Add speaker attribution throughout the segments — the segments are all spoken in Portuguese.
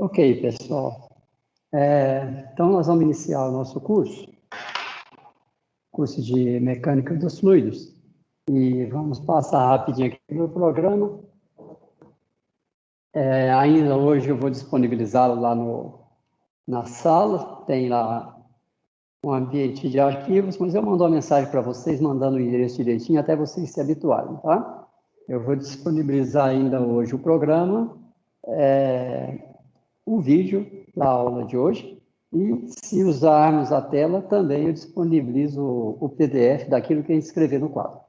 Speaker 1: Ok, pessoal. Então, nós vamos iniciar o nosso curso de Mecânica dos Fluidos. E vamos passar rapidinho aqui no programa. Ainda hoje eu vou disponibilizá-lo lá na sala, tem lá um ambiente de arquivos, mas eu mando uma mensagem para vocês, mandando o endereço direitinho, até vocês se habituarem, tá? Eu vou disponibilizar ainda hoje o programa, o vídeo da aula de hoje, e se usarmos a tela, também eu disponibilizo o PDF daquilo que a gente escrever no quadro.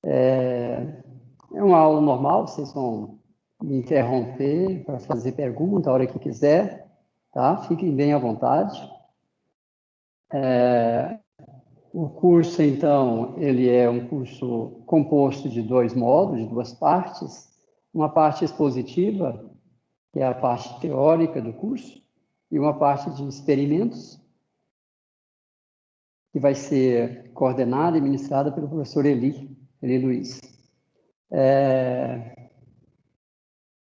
Speaker 1: É uma aula normal, vocês vão me interromper para fazer pergunta a hora que quiser, tá? Fiquem bem à vontade. O curso, então, ele é um curso composto de 2 módulos, de 2 partes. Uma parte expositiva, que é a parte teórica do curso, e uma parte de experimentos, que vai ser coordenada e ministrada pelo professor Eli Luiz.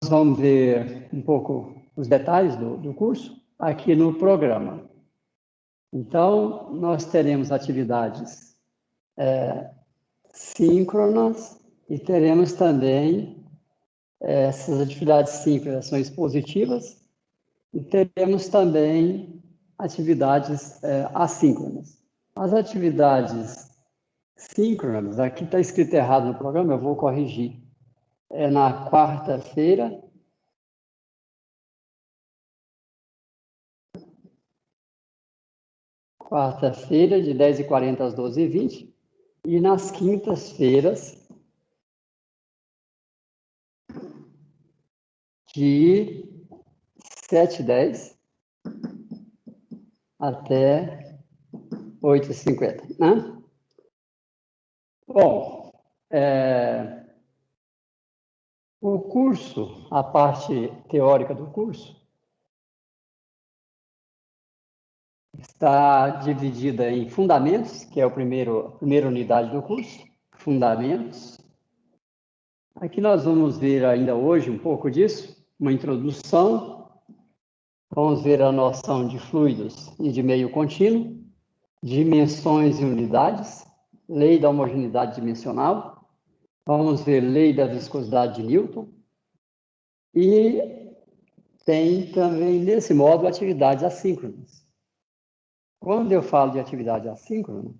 Speaker 1: Nós vamos ver um pouco os detalhes do curso aqui no programa. Então, nós teremos atividades síncronas e teremos também essas atividades síncronas são expositivas e teremos também atividades assíncronas. As atividades síncronas, aqui está escrito errado no programa, eu vou corrigir. É na quarta-feira, de 10h40 às 12h20, e nas quintas-feiras, de 7h10 até 8h50, né? Bom, o curso, a parte teórica do curso, está dividida em fundamentos, que é a primeira unidade do curso, fundamentos. Aqui nós vamos ver ainda hoje um pouco disso, uma introdução. Vamos ver a noção de fluidos e de meio contínuo, dimensões e unidades, lei da homogeneidade dimensional. Vamos ver lei da viscosidade de Newton. E tem também, nesse módulo, atividades assíncronas. Quando eu falo de atividade assíncrona,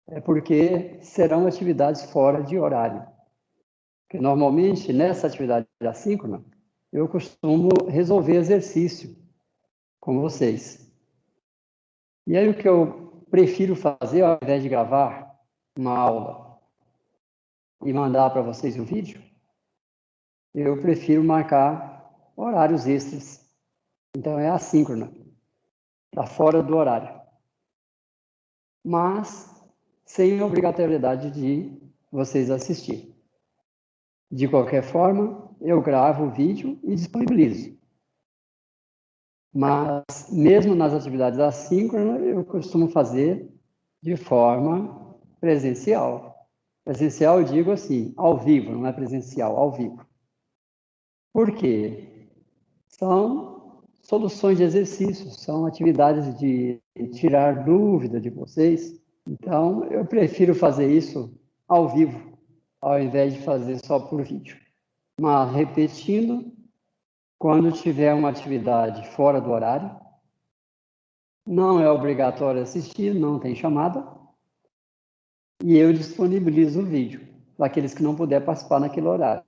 Speaker 1: é porque serão atividades fora de horário. Porque, normalmente, nessa atividade assíncrona, eu costumo resolver exercício com vocês. E aí, o que eu prefiro fazer, ao invés de gravar uma aula e mandar para vocês um vídeo, eu prefiro marcar horários extras. Então, é assíncrona, está fora do horário. Mas sem obrigatoriedade de vocês assistir. De qualquer forma, eu gravo o vídeo e disponibilizo. Mas, mesmo nas atividades assíncronas, eu costumo fazer de forma presencial. Presencial, eu digo assim, ao vivo, não é presencial, ao vivo. Por quê? São soluções de exercícios, são atividades de tirar dúvida de vocês. Então, eu prefiro fazer isso ao vivo, ao invés de fazer só por vídeo. Mas, repetindo, quando tiver uma atividade fora do horário, não é obrigatório assistir, não tem chamada, e eu disponibilizo o vídeo para aqueles que não puderem participar naquele horário.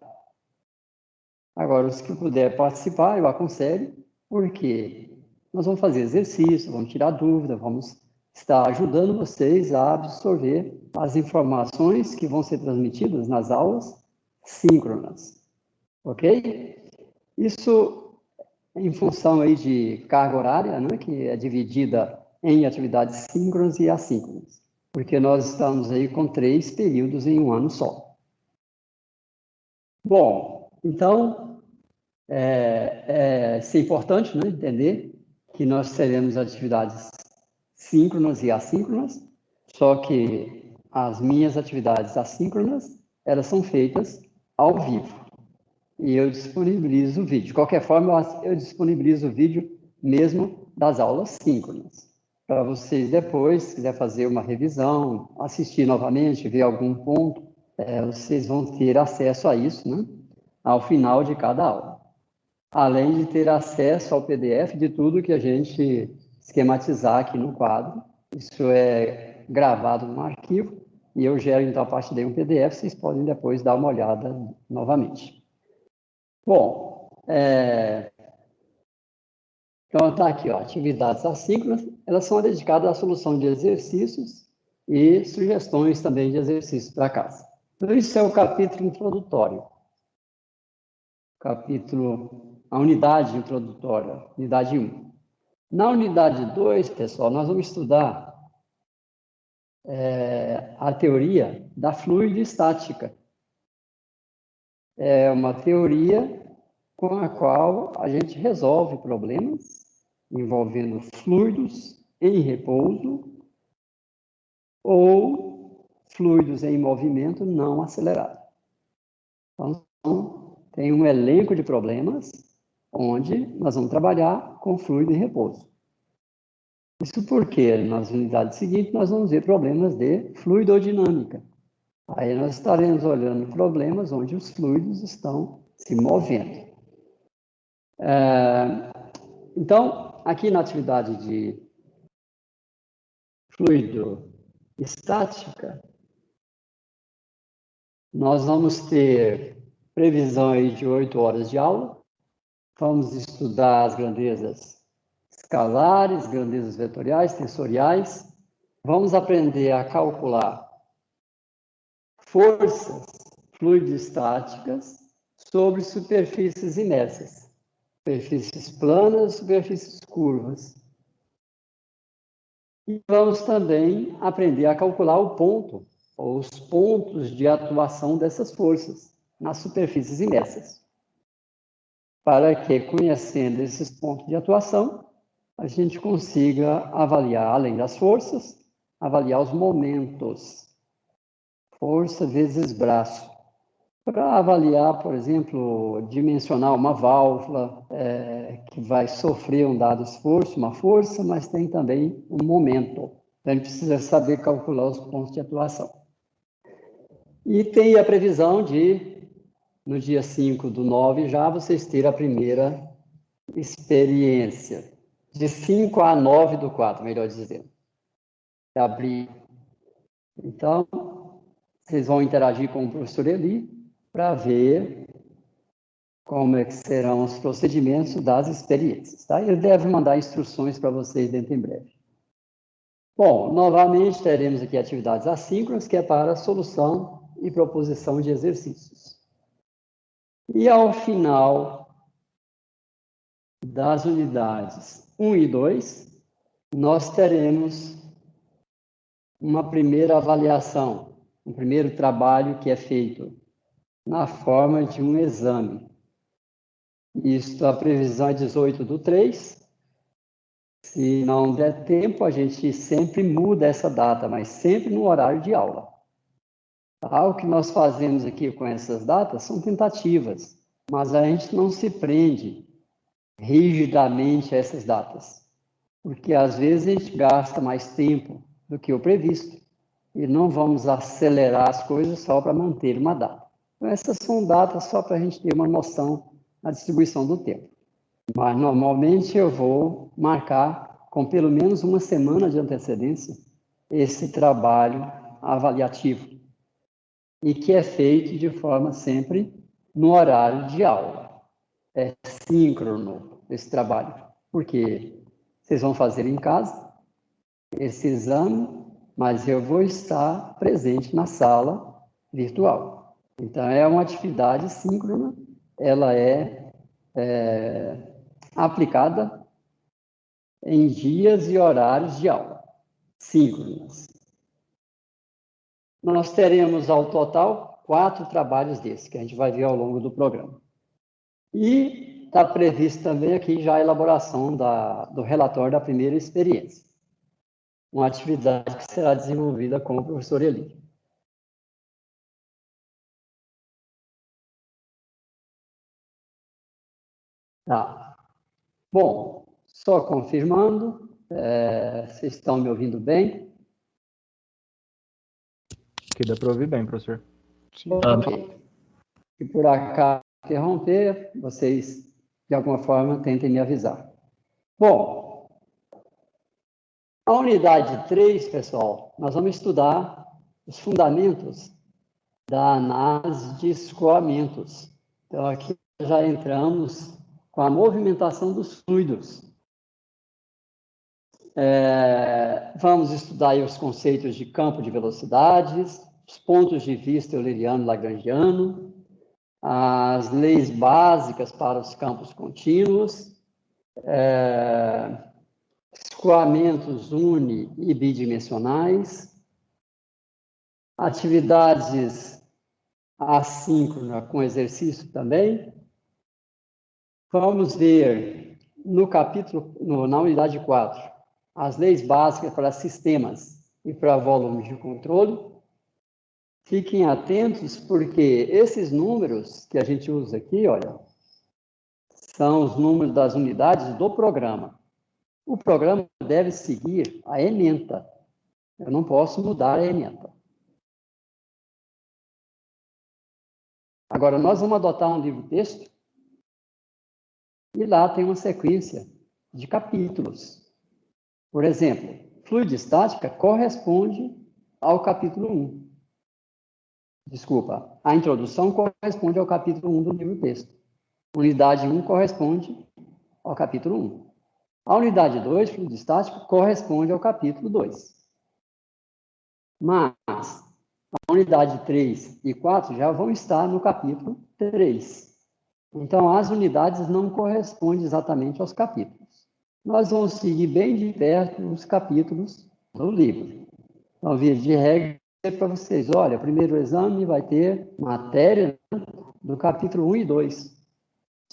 Speaker 1: Agora, os que puderem participar, eu aconselho, porque nós vamos fazer exercício, vamos tirar dúvida, vamos estar ajudando vocês a absorver as informações que vão ser transmitidas nas aulas síncronas, ok? Isso em função aí de carga horária, né, que é dividida em atividades síncronas e assíncronas, porque nós estamos aí com 3 períodos em um ano só. Bom, então, isso é importante, né, entender que nós teremos atividades síncronas e assíncronas, só que as minhas atividades assíncronas, elas são feitas ao vivo. e eu disponibilizo o vídeo. De qualquer forma, eu disponibilizo o vídeo mesmo das aulas síncronas. Para vocês depois, se quiser fazer uma revisão, assistir novamente, ver algum ponto, vocês vão ter acesso a isso, né? Ao final de cada aula. Além de ter acesso ao PDF de tudo que a gente esquematizar aqui no quadro. Isso é gravado no arquivo e eu gero, então, a partir daí um PDF, vocês podem depois dar uma olhada novamente. Bom, então está aqui, ó, atividades assíncronas, elas são dedicadas à solução de exercícios e sugestões também de exercícios para casa. Então, isso é o capítulo introdutório. A unidade introdutória, unidade 1. Na unidade 2, pessoal, nós vamos estudar a teoria da fluidoestática. É uma teoria com a qual a gente resolve problemas envolvendo fluidos em repouso ou fluidos em movimento não acelerado. Então, tem um elenco de problemas onde nós vamos trabalhar com fluido em repouso. Isso porque nas unidades seguintes nós vamos ver problemas de fluidodinâmica. Aí nós estaremos olhando problemas onde os fluidos estão se movendo. Então, aqui na atividade de fluido estática, nós vamos ter previsão aí de 8 horas de aula. Vamos estudar as grandezas escalares, grandezas vetoriais, tensoriais. Vamos aprender a calcular forças fluidostáticas sobre superfícies imersas, superfícies planas, superfícies curvas. E vamos também aprender a calcular o ponto, ou os pontos de atuação dessas forças nas superfícies imersas. Para que, conhecendo esses pontos de atuação, a gente consiga avaliar, além das forças, avaliar os momentos. Força vezes braço. Para avaliar, por exemplo, dimensionar uma válvula que vai sofrer um dado esforço, uma força, mas tem também um momento. Então, a gente precisa saber calcular os pontos de atuação. E tem a previsão de, no dia 5/9, já vocês terem a primeira experiência. De 5/9/4, melhor dizendo. De abril. Então, vocês vão interagir com o professor Eli para ver como é que serão os procedimentos das experiências. Tá? Ele deve mandar instruções para vocês dentro em breve. Bom, novamente teremos aqui atividades assíncronas, que é para solução e proposição de exercícios. E ao final das unidades 1 e 2, nós teremos uma primeira avaliação, um primeiro trabalho que é feito na forma de um exame. Isto, a previsão é 18/3. Se não der tempo, a gente sempre muda essa data, mas sempre no horário de aula. Tá? O que nós fazemos aqui com essas datas são tentativas, mas a gente não se prende rigidamente a essas datas, porque às vezes a gente gasta mais tempo do que o previsto e não vamos acelerar as coisas só para manter uma data. Então, essas são datas só para a gente ter uma noção da distribuição do tempo. Mas, normalmente, eu vou marcar com pelo menos uma semana de antecedência esse trabalho avaliativo e que é feito de forma sempre no horário de aula. É síncrono esse trabalho, porque vocês vão fazer em casa esse exame, mas eu vou estar presente na sala virtual. Então, é uma atividade síncrona, ela é aplicada em dias e horários de aula, síncronas. Nós teremos, ao total, 4 trabalhos desses, que a gente vai ver ao longo do programa. E está previsto também aqui já a elaboração do relatório da primeira experiência. Uma atividade que será desenvolvida com o professor Eli. Tá. Bom, só confirmando, vocês estão me ouvindo bem?
Speaker 2: Que dá para ouvir bem, professor.
Speaker 3: Sim.
Speaker 1: Ok. Se por acaso interromper, vocês, de alguma forma, tentem me avisar. Bom, a unidade 3, pessoal, nós vamos estudar os fundamentos da análise de escoamentos. Então, aqui já entramos com a movimentação dos fluidos. Vamos estudar aí os conceitos de campo de velocidades, os pontos de vista euleriano e lagrangiano, as leis básicas para os campos contínuos, escoamentos uni e bidimensionais, atividades assíncronas com exercício também. Vamos ver no capítulo, na unidade 4, as leis básicas para sistemas e para volumes de controle. Fiquem atentos, porque esses números que a gente usa aqui, olha, são os números das unidades do programa. O programa deve seguir a ementa. Eu não posso mudar a ementa. Agora, nós vamos adotar um livro-texto e lá tem uma sequência de capítulos. Por exemplo, fluidostática corresponde ao capítulo 1. Desculpa, a introdução corresponde ao capítulo 1 do livro-texto. Unidade 1 corresponde ao capítulo 1. A unidade 2, fluidostática, corresponde ao capítulo 2. Mas a unidade 3 e 4 já vão estar no capítulo 3. Então, as unidades não correspondem exatamente aos capítulos. Nós vamos seguir bem de perto os capítulos do livro. Então, via de regra, para vocês, olha, o primeiro exame vai ter matéria do capítulo 1 e 2.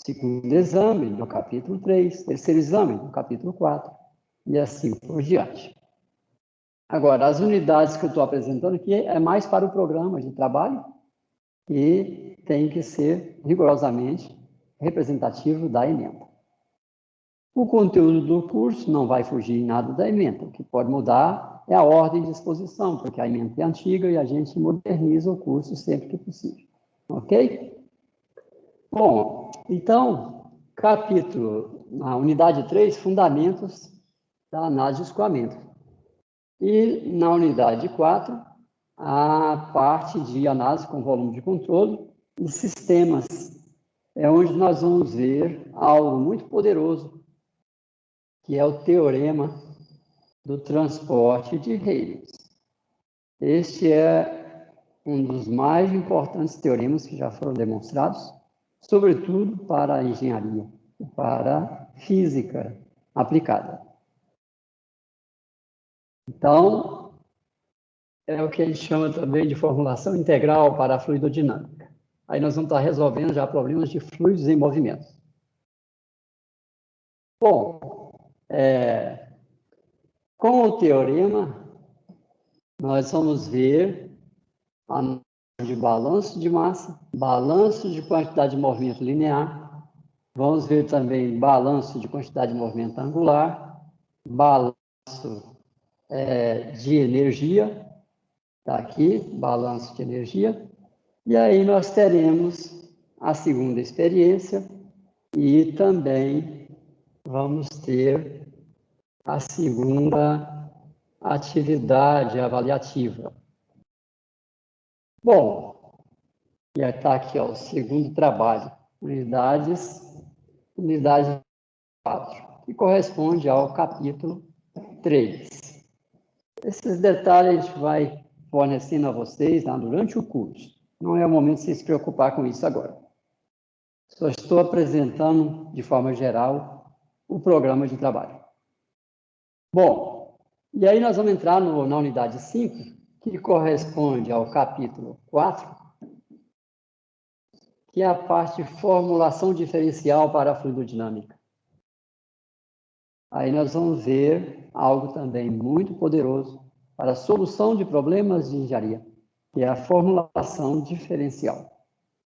Speaker 1: Segundo exame, do capítulo 3. Terceiro exame, do capítulo 4. E assim por diante. Agora, as unidades que eu estou apresentando aqui é mais para o programa de trabalho e tem que ser rigorosamente representativo da ementa. O conteúdo do curso não vai fugir em nada da ementa. O que pode mudar é a ordem de exposição, porque a ementa é antiga e a gente moderniza o curso sempre que possível. Ok? Bom, então, capítulo, na unidade 3, fundamentos da análise de escoamento. E na unidade 4, a parte de análise com volume de controle e sistemas. É onde nós vamos ver algo muito poderoso, que é o teorema do transporte de Reynolds. Este é um dos mais importantes teoremas que já foram demonstrados, sobretudo para a engenharia e para a física aplicada. Então, é o que a gente chama também de formulação integral para a fluidodinâmica. Aí nós vamos estar resolvendo já problemas de fluidos em movimento. Bom, com o teorema, nós vamos ver a análise de balanço de massa, balanço de quantidade de movimento linear, vamos ver também balanço de quantidade de movimento angular, balanço de energia, está aqui, balanço de energia, e aí nós teremos a segunda experiência e também vamos ter a segunda atividade avaliativa. Bom, e está aqui ó, o segundo trabalho, unidade 4, que corresponde ao capítulo 3. Esses detalhes a gente vai fornecendo a vocês durante o curso. Não é o momento de vocês se preocupar com isso agora. Só estou apresentando, de forma geral, o programa de trabalho. Bom, e aí nós vamos entrar na unidade 5, que corresponde ao capítulo 4, que é a parte de formulação diferencial para a fluidodinâmica. Aí nós vamos ver algo também muito poderoso para a solução de problemas de engenharia, que é a formulação diferencial.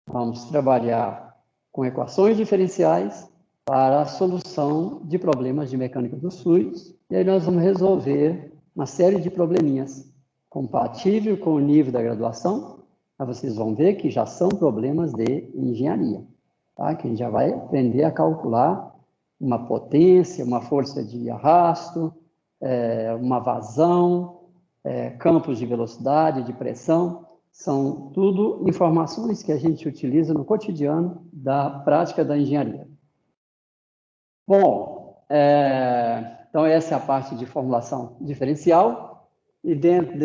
Speaker 1: Vamos trabalhar com equações diferenciais para a solução de problemas de mecânica dos fluidos. E aí nós vamos resolver uma série de probleminhas compatível com o nível da graduação. Mas vocês vão ver que já são problemas de engenharia, tá? Que a gente já vai aprender a calcular uma potência, uma força de arrasto, uma vazão, campos de velocidade, de pressão. São tudo informações que a gente utiliza no cotidiano da prática da engenharia. Bom, então essa é a parte de formulação diferencial, e dentro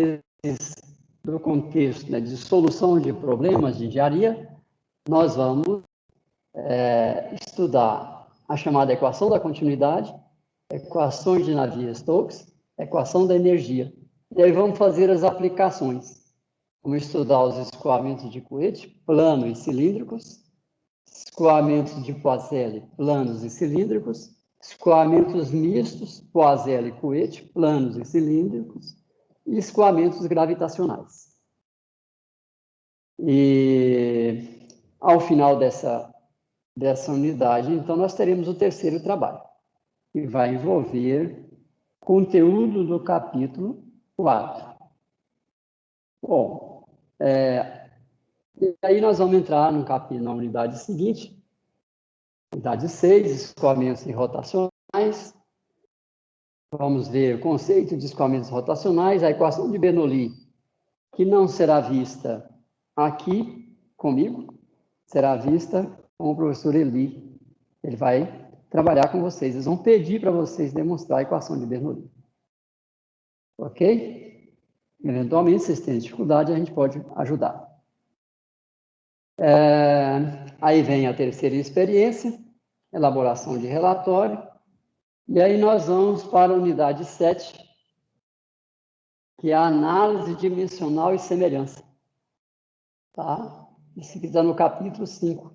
Speaker 1: do contexto, né, de solução de problemas de engenharia, nós vamos estudar a chamada equação da continuidade, equações de Navier-Stokes, equação da energia. E aí vamos fazer as aplicações. Vamos estudar os escoamentos de Couette, planos e cilíndricos, escoamentos de Poiseuille, planos e cilíndricos, escoamentos mistos, Poiseuille e Couette, planos e cilíndricos, e escoamentos gravitacionais. E ao final dessa unidade, então, nós teremos o terceiro trabalho, que vai envolver conteúdo do capítulo 4. Bom, e aí nós vamos entrar no capítulo, na unidade seguinte, unidade 6, escoamentos e rotacionais. Vamos ver o conceito de escoamentos rotacionais, a equação de Bernoulli, que não será vista aqui comigo, será vista com o professor Eli. Ele vai trabalhar com vocês. Eles vão pedir para vocês demonstrar a equação de Bernoulli. Ok? Eventualmente, se vocês têm dificuldade, a gente pode ajudar. Aí vem a terceira experiência, elaboração de relatório. E aí nós vamos para a unidade 7, que é a análise dimensional e semelhança. Tá? Isso aqui está no capítulo 5.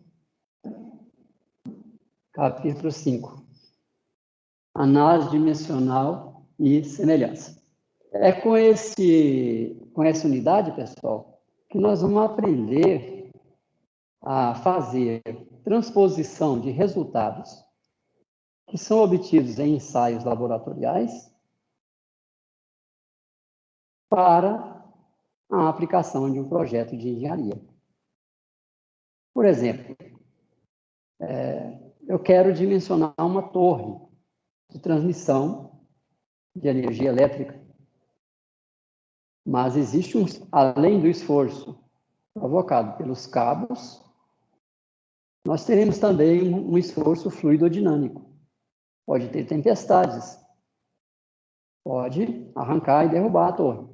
Speaker 1: Capítulo 5. Análise dimensional e semelhança. É com essa unidade, pessoal, que nós vamos aprender a fazer transposição de resultados que são obtidos em ensaios laboratoriais para a aplicação de um projeto de engenharia. Por exemplo, eu quero dimensionar uma torre de transmissão de energia elétrica, mas existe, além do esforço provocado pelos cabos, nós teremos também um esforço fluidodinâmico. Pode ter tempestades, pode arrancar e derrubar a torre.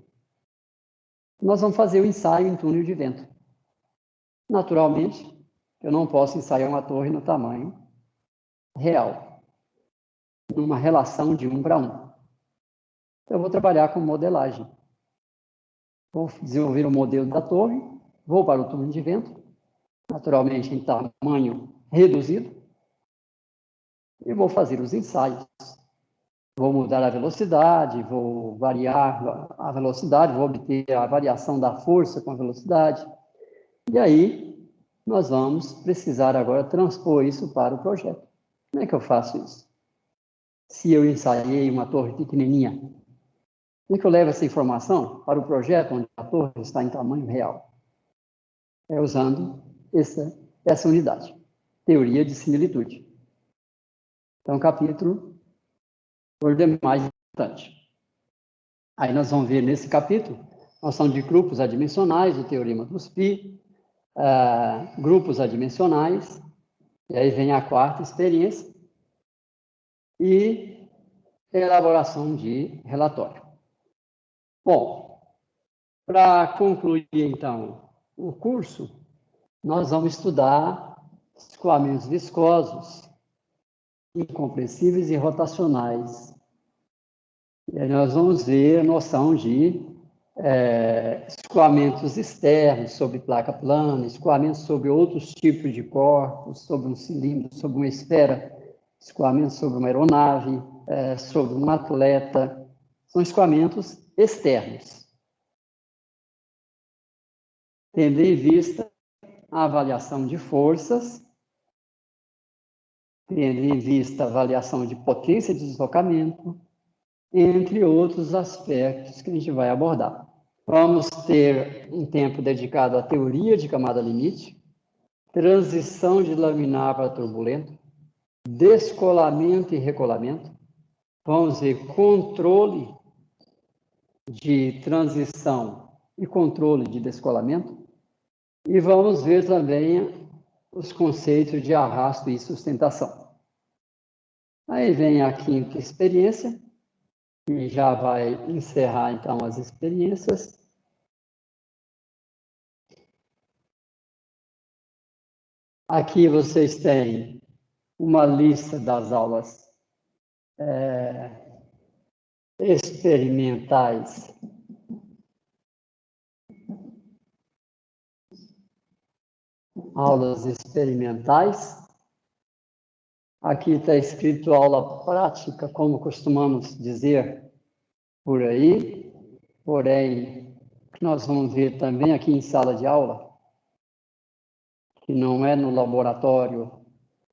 Speaker 1: Nós vamos fazer o ensaio em túnel de vento. Naturalmente, eu não posso ensaiar uma torre no tamanho real, numa relação de 1 para 1. Então, eu vou trabalhar com modelagem. Vou desenvolver o modelo da torre, vou para o túnel de vento, naturalmente em tamanho reduzido, e vou fazer os ensaios. Vou mudar a velocidade, vou variar a velocidade, vou obter a variação da força com a velocidade. E aí, nós vamos precisar agora transpor isso para o projeto. Como é que eu faço isso? Se eu ensaiei uma torre pequenininha, como é que eu levo essa informação para o projeto onde a torre está em tamanho real? É usando essa unidade, teoria de similitude. Então, capítulo, por demais, importante. Aí nós vamos ver nesse capítulo, noção de grupos adimensionais, o teorema dos π, grupos adimensionais, e aí vem a quarta experiência, e elaboração de relatório. Bom, para concluir, então, o curso, nós vamos estudar escoamentos viscosos, incompressíveis e rotacionais. E aí nós vamos ver a noção de escoamentos externos sobre placa plana, escoamentos sobre outros tipos de corpos, sobre um cilindro, sobre uma esfera, escoamentos sobre uma aeronave, sobre um atleta. São escoamentos externos, tendo em vista a avaliação de forças tendo em vista a avaliação de potência de deslocamento, entre outros aspectos que a gente vai abordar. Vamos ter um tempo dedicado à teoria de camada limite, transição de laminar para turbulento, descolamento e recolamento. Vamos ver controle de transição e controle de descolamento. E vamos ver também os conceitos de arrasto e sustentação. Aí vem a quinta experiência, que já vai encerrar, então, as experiências. Aqui vocês têm uma lista das aulas experimentais Aqui está escrito aula prática, como costumamos dizer por aí, porém, nós vamos ver também aqui em sala de aula, que não é no laboratório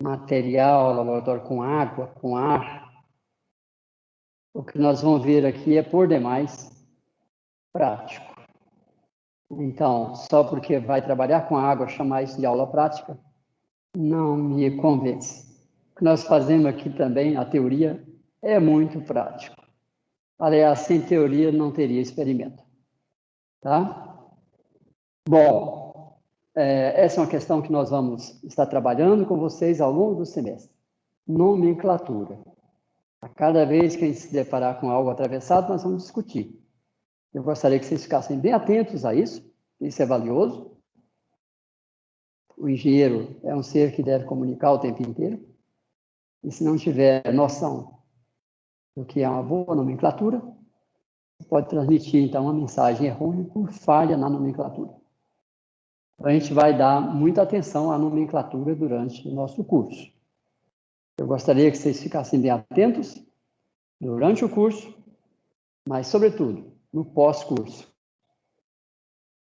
Speaker 1: material, laboratório com água, com ar. O que nós vamos ver aqui é, por demais, prático. Então, só porque vai trabalhar com água, chamar isso de aula prática, não me convence. O que nós fazemos aqui também, a teoria, é muito prático. Aliás, sem teoria não teria experimento. Tá? Bom, essa é uma questão que nós vamos estar trabalhando com vocês ao longo do semestre. Nomenclatura. A cada vez que a gente se deparar com algo atravessado, nós vamos discutir. Eu gostaria que vocês ficassem bem atentos a isso é valioso. O engenheiro é um ser que deve comunicar o tempo inteiro. E se não tiver noção do que é uma boa nomenclatura, pode transmitir, então, uma mensagem errônea por falha na nomenclatura. Então, a gente vai dar muita atenção à nomenclatura durante o nosso curso. Eu gostaria que vocês ficassem bem atentos durante o curso, mas, sobretudo, no pós-curso.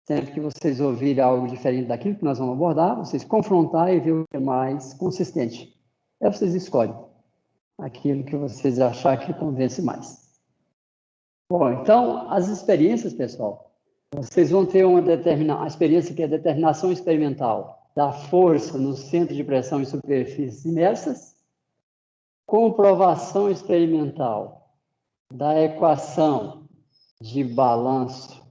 Speaker 1: Sempre que vocês ouvirem algo diferente daquilo que nós vamos abordar, vocês confrontar e ver o que é mais consistente. Aí vocês escolhem aquilo que vocês acharem que convence mais. Bom, então, as experiências, pessoal, vocês vão ter uma experiência que é determinação experimental da força no centro de pressão em superfícies imersas, comprovação experimental da equação de balanço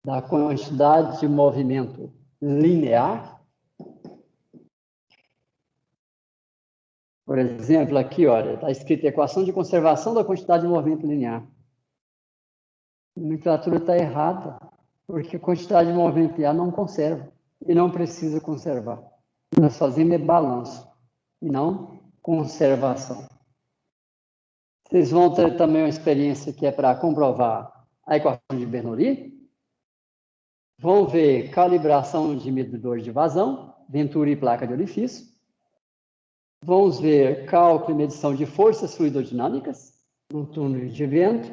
Speaker 1: da quantidade de movimento linear. Por exemplo, aqui, olha, está escrito equação de conservação da quantidade de movimento linear. A nomenclatura está errada, porque a quantidade de movimento linear não conserva e não precisa conservar. O que nós fazemos é balanço e não conservação. Vocês vão ter também uma experiência que é para comprovar a equação de Bernoulli. Vão ver calibração de medidor de vazão, Venturi e placa de orifício. Vamos ver cálculo e medição de forças fluidodinâmicas no túnel de vento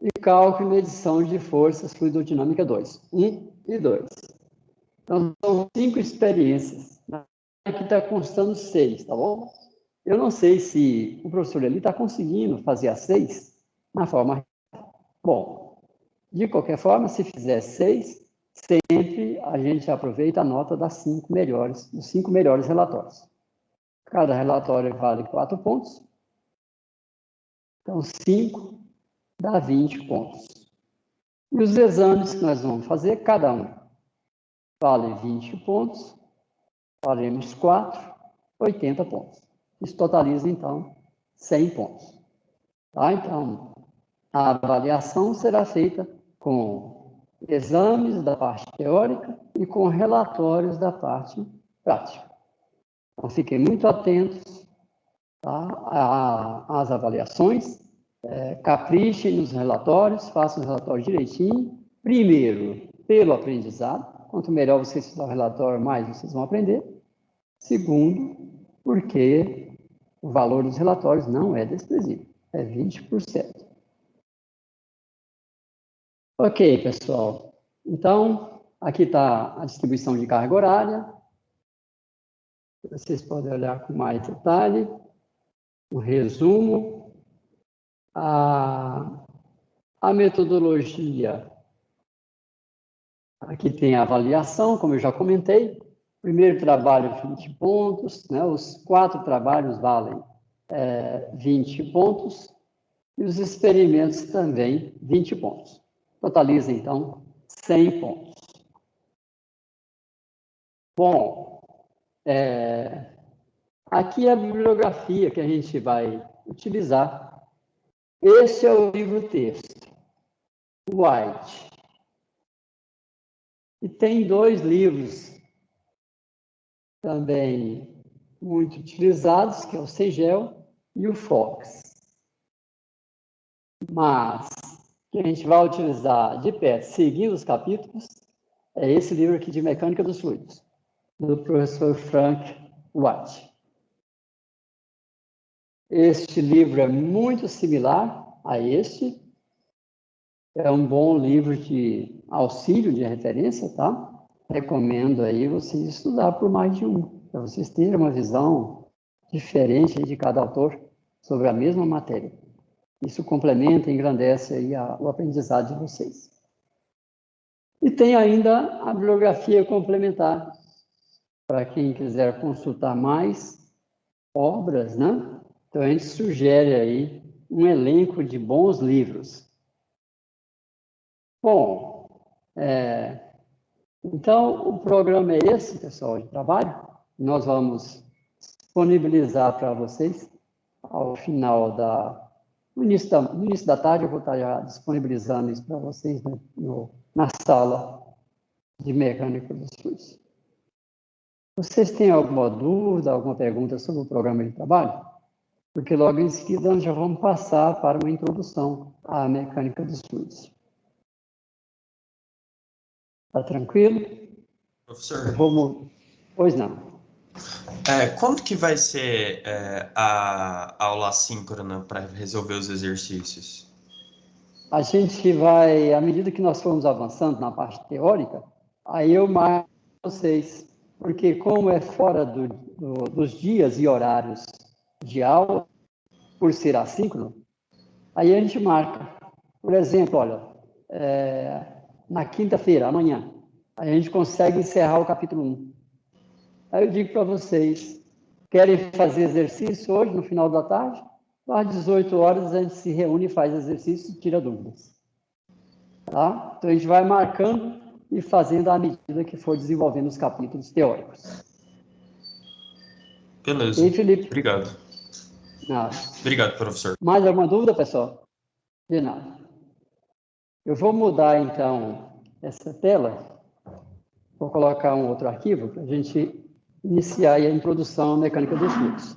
Speaker 1: e cálculo e medição de forças fluidodinâmica 2, 1 e 2. Então, são 5 experiências. Aqui está constando 6, tá bom? Eu não sei se o professor ali está conseguindo fazer as 6 na forma. Bom, de qualquer forma, se fizer 6, sempre a gente aproveita a nota dos 5 melhores relatórios. Cada relatório vale 4 pontos. Então, 5 dá 20 pontos. E os exames que nós vamos fazer, cada um vale 20 pontos. Faremos 4, 80 pontos. Isso totaliza, então, 100 pontos. Tá? Então, a avaliação será feita com exames da parte teórica e com relatórios da parte prática. Então, fiquem muito atentos, tá, às avaliações, caprichem nos relatórios, façam os relatórios direitinho. Primeiro, pelo aprendizado. Quanto melhor você estudar o relatório, mais vocês vão aprender. Segundo, porque o valor dos relatórios não é desprezível, é 20%. Ok, pessoal. Então, Aqui está a distribuição de carga horária. Vocês podem olhar com mais detalhe. O resumo. A metodologia. Aqui tem a avaliação, como eu já comentei. Primeiro trabalho, 20 pontos. Né? Os 4 trabalhos valem 20 pontos. E os experimentos também, 20 pontos. Totaliza, então, 100 pontos. Bom, aqui é a bibliografia que a gente vai utilizar. Esse é o livro-texto, White. E tem 2 livros também muito utilizados, que é o Segel e o Fox. Mas, que a gente vai utilizar de pé, seguindo os capítulos, é esse livro aqui de Mecânica dos Fluidos, do professor Frank White. Este livro é muito similar a este. É um bom livro de auxílio, de referência, tá? Recomendo aí vocês estudar por mais de um, para vocês terem uma visão diferente de cada autor sobre a mesma matéria. Isso complementa e engrandece aí o aprendizado de vocês. E tem ainda a bibliografia complementar, para quem quiser consultar mais obras, né? Então, a gente sugere aí um elenco de bons livros. Bom, então, o programa é esse, pessoal, de trabalho. Nós vamos disponibilizar para vocês ao final no início da tarde, eu vou estar já disponibilizando isso para vocês, né, na sala de mecânica dos fluidos. Vocês têm alguma dúvida, alguma pergunta sobre o programa de trabalho? Porque logo em seguida nós já vamos passar para uma introdução à mecânica dos fluidos. Está tranquilo?
Speaker 3: Professor,
Speaker 1: Pois não.
Speaker 3: quando que vai ser a aula assíncrona para resolver os exercícios?
Speaker 1: A gente vai, à medida que nós formos avançando na parte teórica, aí eu marco vocês, porque como é fora dos dias e horários de aula, por ser assíncrono, aí a gente marca. Por exemplo, olha, na quinta-feira, amanhã, a gente consegue encerrar o capítulo 1. Aí eu digo para vocês, querem fazer exercício hoje, no final da tarde? Às 18 horas a gente se reúne e faz exercício e tira dúvidas. Tá? Então a gente vai marcando e fazendo à medida que for desenvolvendo os capítulos teóricos.
Speaker 3: Beleza.
Speaker 1: E aí, Felipe?
Speaker 3: Obrigado.
Speaker 1: Nada.
Speaker 3: Obrigado, professor.
Speaker 1: Mais alguma dúvida, pessoal? De nada. Eu vou mudar, então, essa tela. Vou colocar um outro arquivo para a gente iniciar a introdução à mecânica dos fluidos.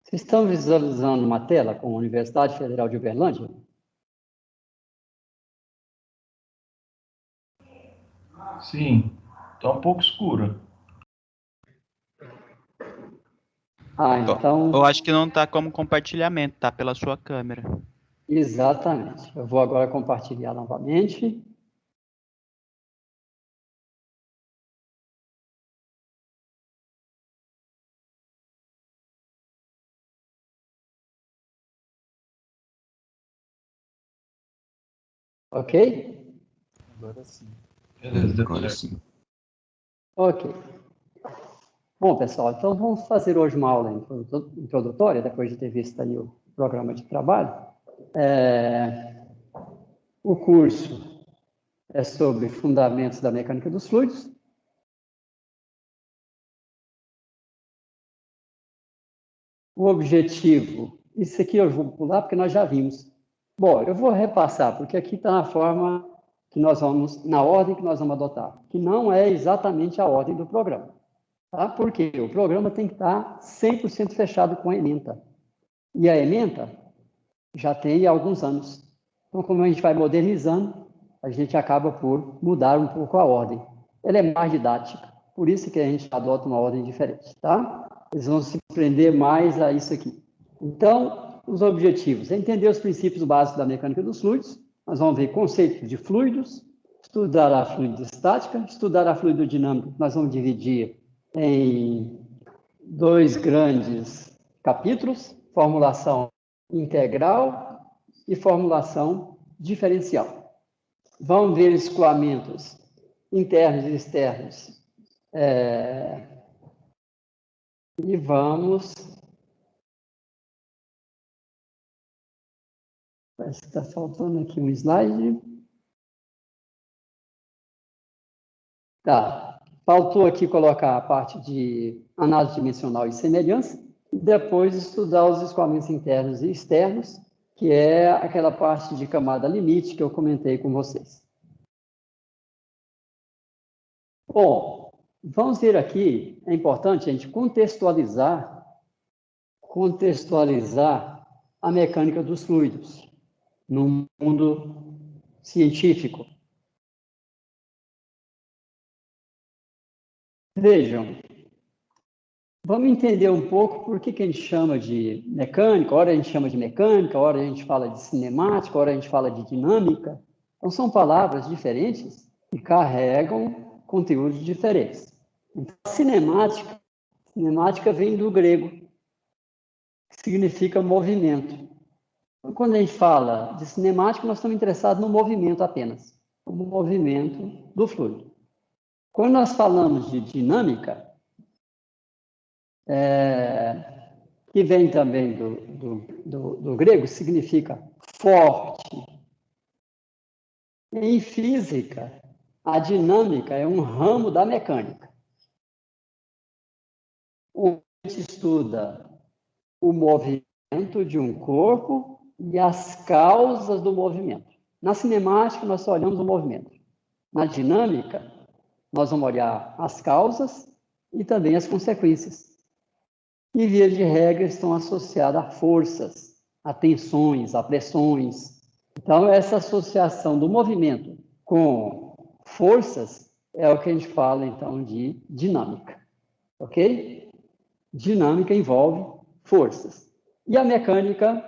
Speaker 1: Vocês estão visualizando uma tela com a Universidade Federal de Uberlândia?
Speaker 4: Sim, está um pouco escura.
Speaker 1: Então...
Speaker 2: Eu acho que não está como compartilhamento, tá pela sua câmera.
Speaker 1: Exatamente. Eu vou agora compartilhar novamente. Ok?
Speaker 4: Agora sim. Beleza, deu
Speaker 2: Agora
Speaker 4: certo.
Speaker 2: sim.
Speaker 1: Ok. Bom, pessoal, então vamos fazer hoje uma aula introdutória, depois de ter visto aí o programa de trabalho. O curso é sobre fundamentos da mecânica dos fluidos. o objetivo, isso aqui eu vou pular porque nós já vimos. Bom, eu vou repassar, porque aqui está na forma que nós vamos, na ordem que nós vamos adotar, que não é exatamente a ordem do programa. Tá? Porque o programa tem que estar 100% fechado com a ementa. E a ementa já tem alguns anos. Então, como a gente vai modernizando, a gente acaba por mudar um pouco a ordem. Ela é mais didática, por isso que a gente adota uma ordem diferente, tá? Eles vão se prender mais a isso aqui. Então, os objetivos. É entender os princípios básicos da mecânica dos fluidos. Nós vamos ver conceitos de fluidos, estudar a fluidostática, estudar a fluidodinâmica. Nós vamos dividir em 2 grandes capítulos, formulação integral e formulação diferencial. Vamos ver escoamentos internos e externos. E vamos... Parece que está faltando aqui um slide. Tá. Faltou aqui colocar a parte de análise dimensional e semelhança, e depois estudar os escoamentos internos e externos, que é aquela parte de camada limite que eu comentei com vocês. Bom, vamos ver aqui, é importante a gente contextualizar a mecânica dos fluidos no mundo científico. Vejam, vamos entender um pouco por que a gente chama de mecânica, ora a gente chama de mecânica, ora a gente fala de cinemática, ora a gente fala de dinâmica. Então, são palavras diferentes que carregam conteúdos diferentes. Então, cinemática vem do grego, que significa movimento. Então, quando a gente fala de cinemática, nós estamos interessados no movimento apenas, no movimento do fluido. Quando nós falamos de dinâmica, que vem também do grego, significa forte. Em física, a dinâmica é um ramo da mecânica. A gente estuda o movimento de um corpo e as causas do movimento. Na cinemática, nós só olhamos o movimento. Na dinâmica, nós vamos olhar as causas e também as consequências. E, via de regra, estão associadas a forças, a tensões, a pressões. Então, essa associação do movimento com forças é o que a gente fala, então, de dinâmica. Ok? Dinâmica envolve forças. E a mecânica,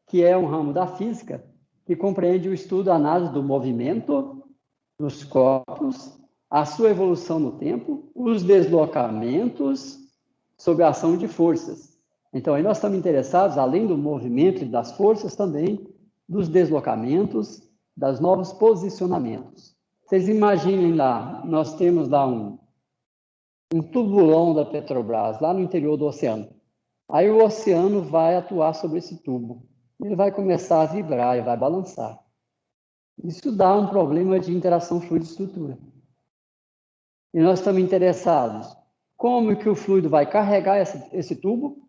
Speaker 1: que é um ramo da física, que compreende o estudo, a análise do movimento dos corpos, a sua evolução no tempo, os deslocamentos sob a ação de forças. Então, aí nós estamos interessados, além do movimento e das forças, também dos deslocamentos, dos novos posicionamentos. Vocês imaginem lá, nós temos lá um tubulão da Petrobras, lá no interior do oceano. Aí o oceano vai atuar sobre esse tubo. Ele vai começar a vibrar e vai balançar. Isso dá um problema de interação fluido-estrutura. E nós estamos interessados como que o fluido vai carregar esse tubo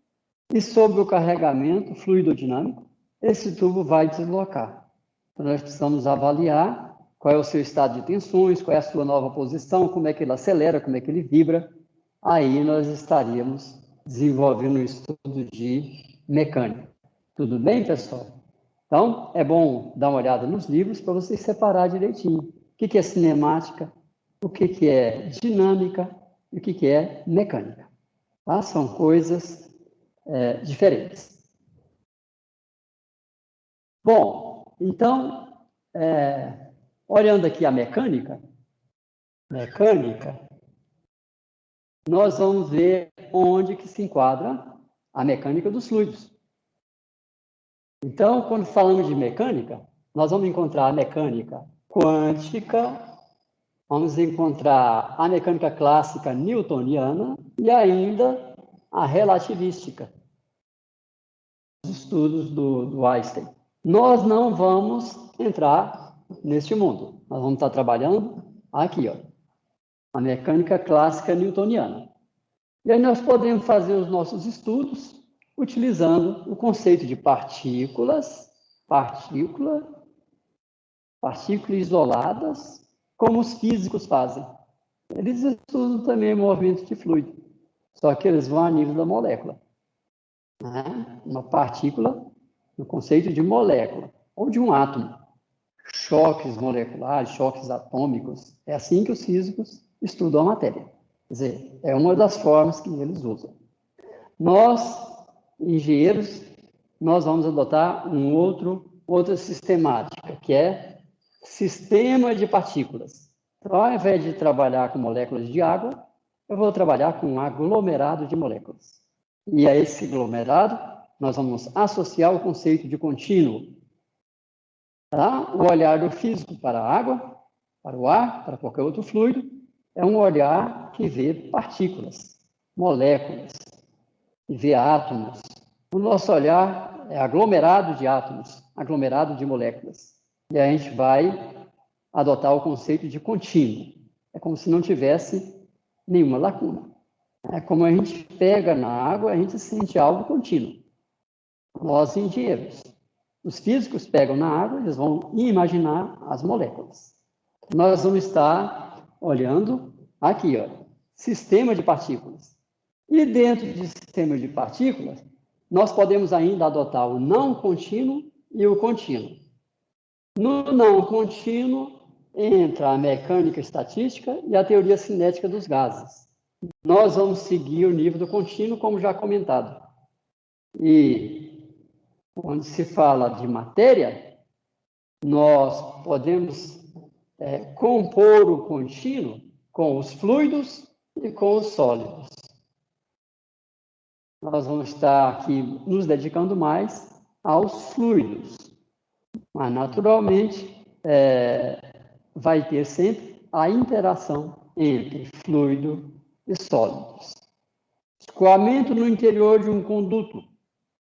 Speaker 1: e sobre o carregamento fluidodinâmico, esse tubo vai deslocar. Então, nós precisamos avaliar qual é o seu estado de tensões, qual é a sua nova posição, como é que ele acelera, como é que ele vibra. Aí nós estaríamos desenvolvendo um estudo de mecânica. Tudo bem, pessoal? Então, é bom dar uma olhada nos livros para vocês separar direitinho. O que é cinemática, o que é dinâmica e o que é mecânica. Tá? São coisas diferentes. Bom, então, olhando aqui a mecânica, nós vamos ver onde que se enquadra a mecânica dos fluidos. Então, quando falamos de mecânica, nós vamos encontrar a mecânica quântica, vamos encontrar a mecânica clássica newtoniana e ainda a relativística, os estudos do Einstein. Nós não vamos entrar neste mundo. Nós vamos estar trabalhando aqui, ó, a mecânica clássica newtoniana. E aí nós podemos fazer os nossos estudos utilizando o conceito de partícula isoladas, como os físicos fazem. Eles estudam também o movimento de fluido, só que eles vão a nível da molécula. Né? Uma partícula, no conceito de molécula, ou de um átomo. Choques moleculares, choques atômicos. É assim que os físicos estudam a matéria. Quer dizer, é uma das formas que eles usam. Nós, engenheiros, nós vamos adotar outra sistemática, que é sistema de partículas. Então, ao invés de trabalhar com moléculas de água, eu vou trabalhar com um aglomerado de moléculas. E a esse aglomerado, nós vamos associar o conceito de contínuo. Tá? O olhar do físico para a água, para o ar, para qualquer outro fluido, é um olhar que vê partículas, moléculas, e vê átomos. O nosso olhar é aglomerado de átomos, aglomerado de moléculas. E a gente vai adotar o conceito de contínuo. É como se não tivesse nenhuma lacuna. É como a gente pega na água, a gente sente algo contínuo. Nós, engenheiros. Os físicos pegam na água, eles vão imaginar as moléculas. Nós vamos estar olhando aqui, ó, sistema de partículas. E dentro de sistema de partículas, nós podemos ainda adotar o não contínuo e o contínuo. No não contínuo, entra a mecânica estatística e a teoria cinética dos gases. Nós vamos seguir o nível do contínuo, como já comentado. E quando se fala de matéria, nós podemos compor o contínuo com os fluidos e com os sólidos. Nós vamos estar aqui nos dedicando mais aos fluidos. Mas, naturalmente, vai ter sempre a interação entre fluido e sólidos. Escoamento no interior de um conduto,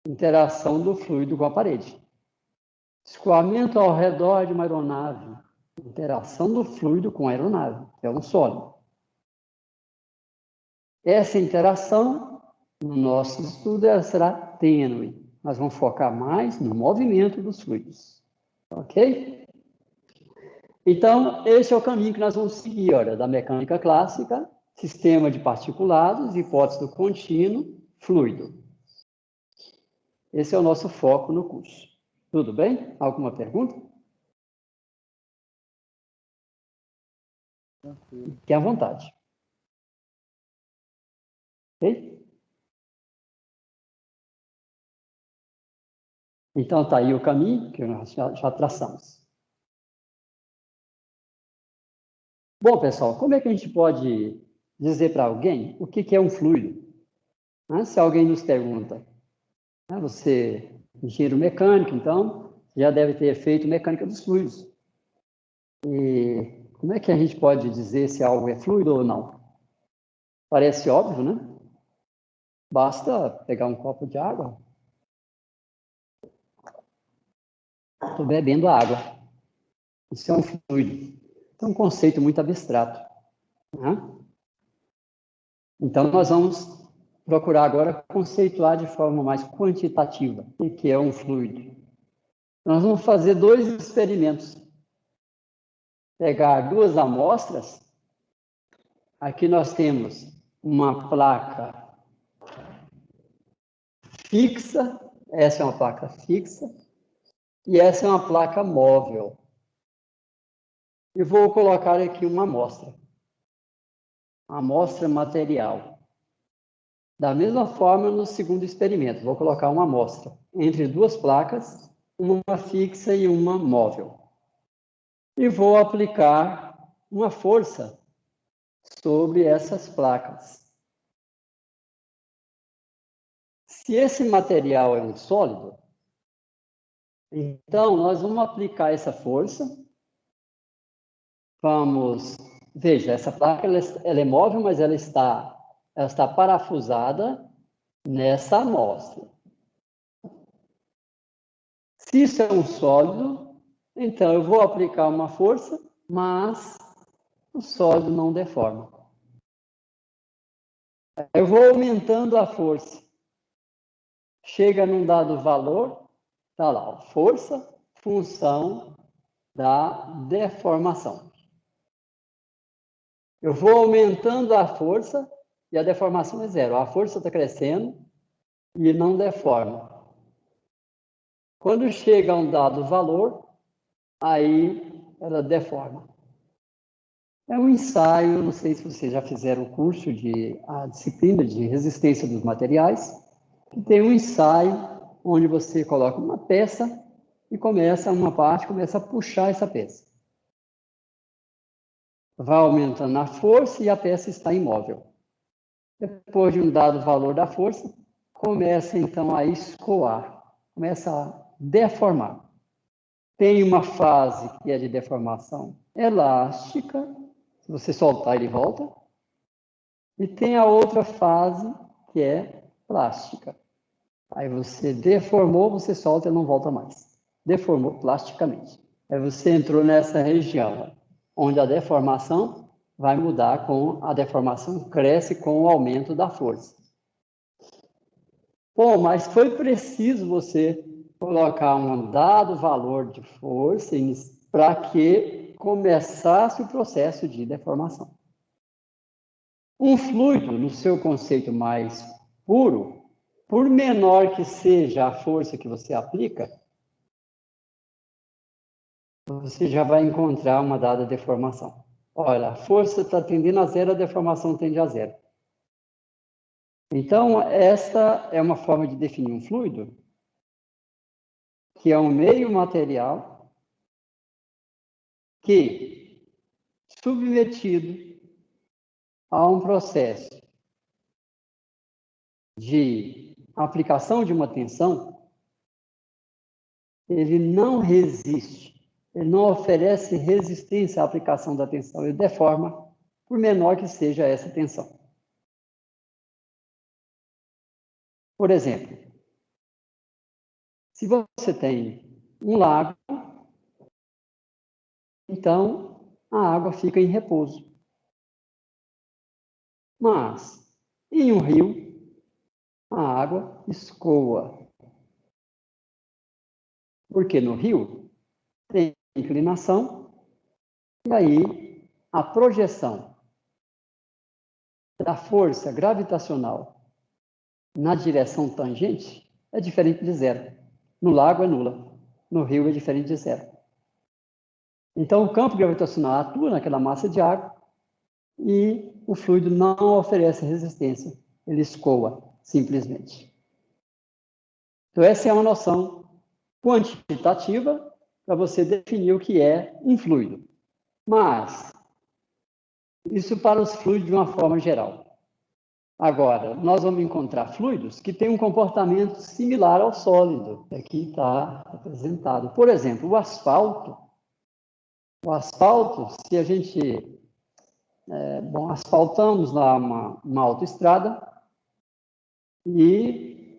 Speaker 1: interação do fluido com a parede. Escoamento ao redor de uma aeronave, interação do fluido com a aeronave, que é um sólido. Essa interação, no nosso estudo, ela será tênue. Nós vamos focar mais no movimento dos fluidos. Ok? Então, esse é o caminho que nós vamos seguir, olha, da mecânica clássica, sistema de particulados, hipótese do contínuo, fluido. Esse é o nosso foco no curso. Tudo bem? Alguma pergunta? Fique à vontade. Ok? Então, está aí o caminho que nós já traçamos. Bom, pessoal, como é que a gente pode dizer para alguém o que é um fluido? Se alguém nos pergunta, você é engenheiro mecânico, então, já deve ter feito mecânica dos fluidos. E como é que a gente pode dizer se algo é fluido ou não? Parece óbvio, né? Basta pegar um copo de água. Estou bebendo água. Isso é um fluido. É um conceito muito abstrato. Né? Então, nós vamos procurar agora conceituar de forma mais quantitativa o que é um fluido. Nós vamos fazer 2 experimentos. Pegar 2 amostras. Aqui nós temos uma placa fixa. Essa é uma placa fixa. E essa é uma placa móvel. E vou colocar aqui uma amostra. Amostra material. Da mesma forma, no segundo experimento, vou colocar uma amostra entre 2 placas, uma fixa e uma móvel. E vou aplicar uma força sobre essas placas. Se esse material é um sólido, então nós vamos aplicar essa força. Veja, essa placa ela é móvel, mas ela está parafusada nessa amostra. Se isso é um sólido, então eu vou aplicar uma força, mas o sólido não deforma. Eu vou aumentando a força. chega num dado valor, está lá, ó, força, função da deformação. Eu vou aumentando a força e a deformação é zero. A força está crescendo e não deforma. Quando chega a um dado valor, aí ela deforma. É um ensaio, não sei se vocês já fizeram o curso a disciplina de resistência dos materiais, que tem um ensaio onde você coloca uma peça e uma parte começa a puxar essa peça. Vai aumentando a força e a peça está imóvel. Depois de um dado valor da força, começa então a escoar, começa a deformar. Tem uma fase que é de deformação elástica, se você soltar ele volta, e tem a outra fase que é plástica. Aí você deformou, você solta e não volta mais. Deformou plasticamente. Aí você entrou nessa região onde a deformação vai mudar a deformação cresce com o aumento da força. Bom, mas foi preciso você colocar um dado valor de força para que começasse o processo de deformação. Um fluido, no seu conceito mais puro, por menor que seja a força que você aplica, você já vai encontrar uma dada deformação. Olha, a força está tendendo a zero, a deformação tende a zero. Então, esta é uma forma de definir um fluido, que é um meio material que, submetido a um processo de aplicação de uma tensão, ele não resiste, ele não oferece resistência à aplicação da tensão, ele deforma, por menor que seja essa tensão. Por exemplo, se você tem um lago, então a água fica em repouso. Mas, em um rio, a água escoa. Porque no rio tem inclinação, e aí a projeção da força gravitacional na direção tangente é diferente de zero. No lago é nula, no rio é diferente de zero. Então o campo gravitacional atua naquela massa de água e o fluido não oferece resistência, ele escoa simplesmente. Então essa é uma noção quantitativa para você definir o que é um fluido. Mas isso para os fluidos de uma forma geral. Agora, nós vamos encontrar fluidos que têm um comportamento similar ao sólido, que aqui está apresentado. Por exemplo, o asfalto. O asfalto, se a gente asfaltamos lá uma autoestrada e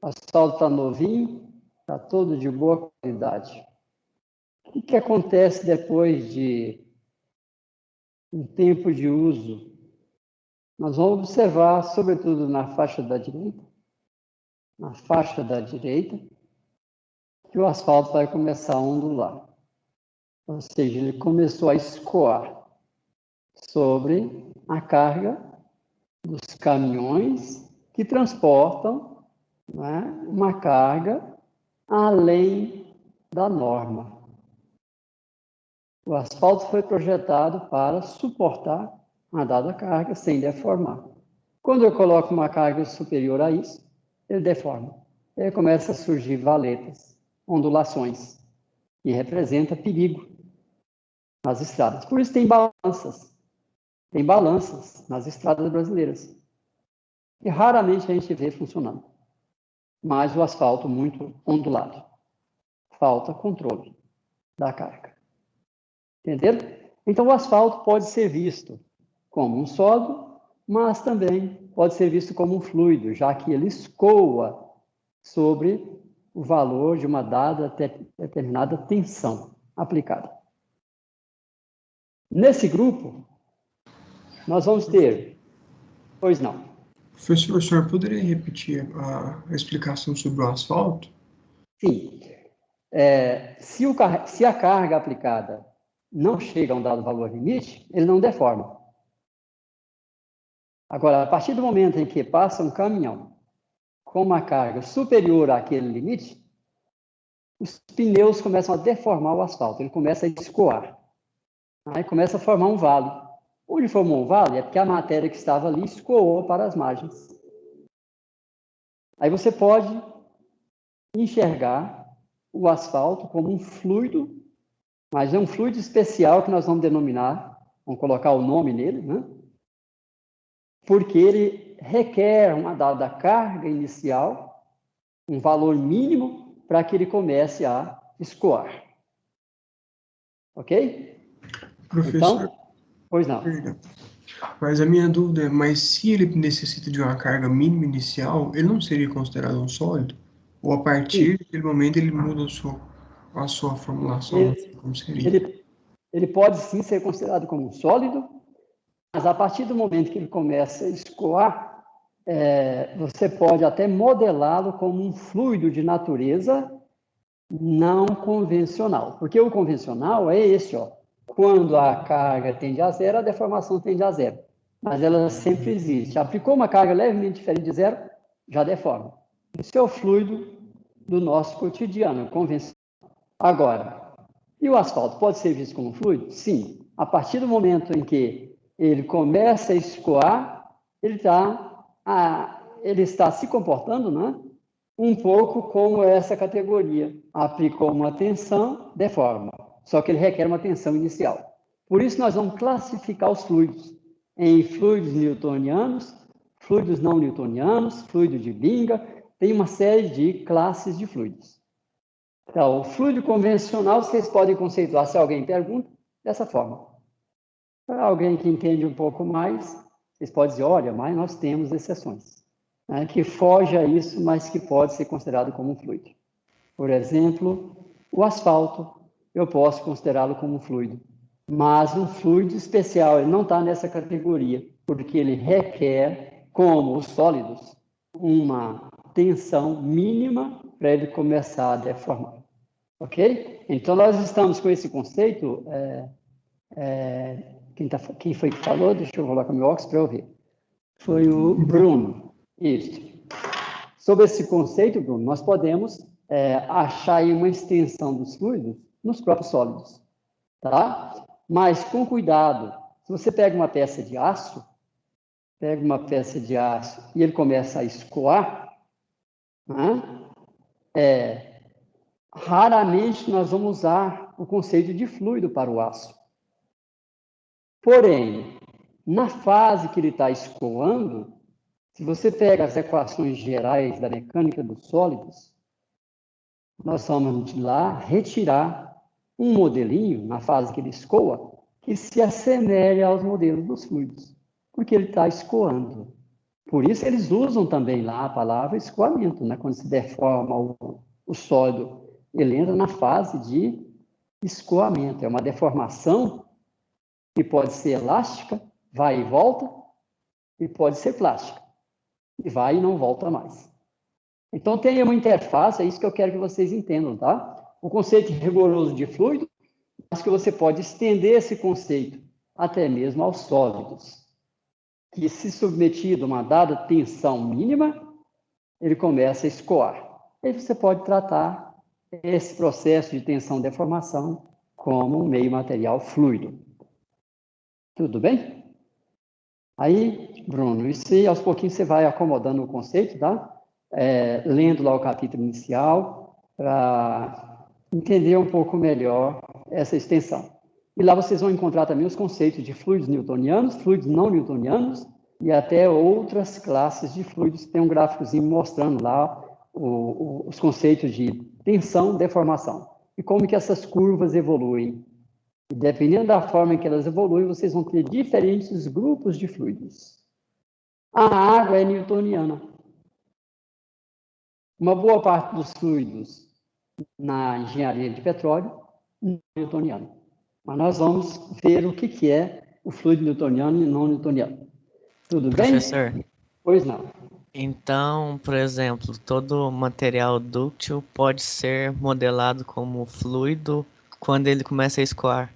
Speaker 1: o asfalto está novinho, está todo de boa qualidade. O que acontece depois de um tempo de uso? Nós vamos observar, sobretudo na faixa da direita, que o asfalto vai começar a ondular. Ou seja, ele começou a escoar sobre a carga dos caminhões que transportam, né, uma carga além da norma. O asfalto foi projetado para suportar uma dada carga sem deformar. Quando eu coloco uma carga superior a isso, ele deforma. Aí começa a surgir valetas, ondulações, que representa perigo nas estradas. Por isso tem balanças nas estradas brasileiras. E raramente a gente vê funcionando. Mas o asfalto muito ondulado. Falta controle da carga. Entenderam? Então o asfalto pode ser visto como um sólido, mas também pode ser visto como um fluido, já que ele escoa sobre o valor de uma dada determinada tensão aplicada. Nesse grupo, nós vamos ter... Pois não.
Speaker 5: Professor, o senhor poderia repetir a explicação sobre o asfalto?
Speaker 1: Sim. Se a carga aplicada não chega a um dado valor limite, ele não deforma. Agora, a partir do momento em que passa um caminhão com uma carga superior àquele limite, os pneus começam a deformar o asfalto, ele começa a escoar. Aí começa a formar um vale. Onde formou um vale é porque a matéria que estava ali escoou para as margens. Aí você pode enxergar o asfalto como um fluido, mas é um fluido especial que nós vamos denominar, vamos colocar o nome nele, né? Porque ele requer uma dada carga inicial, um valor mínimo, para que ele comece a escoar. Ok?
Speaker 5: Professor,
Speaker 1: Então, pois não.
Speaker 5: perdão. Mas a minha dúvida é, mas se ele necessita de uma carga mínima inicial, ele não seria considerado um sólido? Ou a partir daquele momento ele muda a sua formulação? Como seria?
Speaker 1: Ele pode sim ser considerado como um sólido, mas a partir do momento que ele começa a escoar, você pode até modelá-lo como um fluido de natureza não convencional. Porque o convencional é esse, ó. Quando a carga tende a zero, a deformação tende a zero. Mas ela sempre existe. Aplicou uma carga levemente diferente de zero, já deforma. Isso é o fluido do nosso cotidiano, convencional. Agora, e o asfalto pode ser visto como fluido? Sim. A partir do momento em que ele começa a escoar, ele está se comportando, né? Um pouco como essa categoria. Aplicou uma tensão, deforma. Só que ele requer uma tensão inicial. Por isso, nós vamos classificar os fluidos em fluidos newtonianos, fluidos não newtonianos, fluido de Binga. Tem uma série de classes de fluidos. Então, o fluido convencional, vocês podem conceituar, se alguém pergunta, dessa forma. Para alguém que entende um pouco mais, vocês podem dizer, olha, mas nós temos exceções, né, que foge a isso, mas que pode ser considerado como um fluido. Por exemplo, o asfalto, eu posso considerá-lo como um fluido, mas um fluido especial, ele não está nessa categoria, porque ele requer, como os sólidos, uma tensão mínima para ele começar a deformar. Ok? Então, nós estamos com esse conceito. Quem foi que falou? Deixa eu colocar meu óculos para eu ver. Foi o Bruno. Isso. Sobre esse conceito, Bruno, nós podemos achar aí uma extensão dos fluidos nos próprios sólidos. Tá? Mas com cuidado. Se você pega uma peça de aço, e ele começa a escoar, né? Raramente nós vamos usar o conceito de fluido para o aço. Porém, na fase que ele está escoando, se você pega as equações gerais da mecânica dos sólidos, nós vamos de lá retirar um modelinho, na fase que ele escoa, que se assemelhe aos modelos dos fluidos, porque ele está escoando. Por isso, eles usam também lá a palavra escoamento, né? Quando se deforma o sólido, ele entra na fase de escoamento. É uma deformação que pode ser elástica, vai e volta, e pode ser plástica, e vai e não volta mais. Então, tem uma interface, é isso que eu quero que vocês entendam, tá? O conceito rigoroso de fluido, mas que você pode estender esse conceito até mesmo aos sólidos, que se submetido a uma dada tensão mínima, ele começa a escoar. Aí você pode tratar esse processo de tensão-deformação como um meio material fluido. Tudo bem? Aí, Bruno, isso aí, aos pouquinhos você vai acomodando o conceito, tá? Lendo lá o capítulo inicial, para entender um pouco melhor essa extensão. E lá vocês vão encontrar também os conceitos de fluidos newtonianos, fluidos não newtonianos, e até outras classes de fluidos. Tem um gráficozinho mostrando lá os conceitos de tensão, deformação, e como que essas curvas evoluem. E dependendo da forma em que elas evoluem, vocês vão ter diferentes grupos de fluidos. A água é newtoniana. Uma boa parte dos fluidos na engenharia de petróleo não é newtoniano. Mas nós vamos ver o que é o fluido newtoniano e não newtoniano. Tudo bem?
Speaker 2: Professor,
Speaker 1: Pois não.
Speaker 6: Então, por exemplo, todo material dúctil pode ser modelado como fluido quando ele começa a escoar.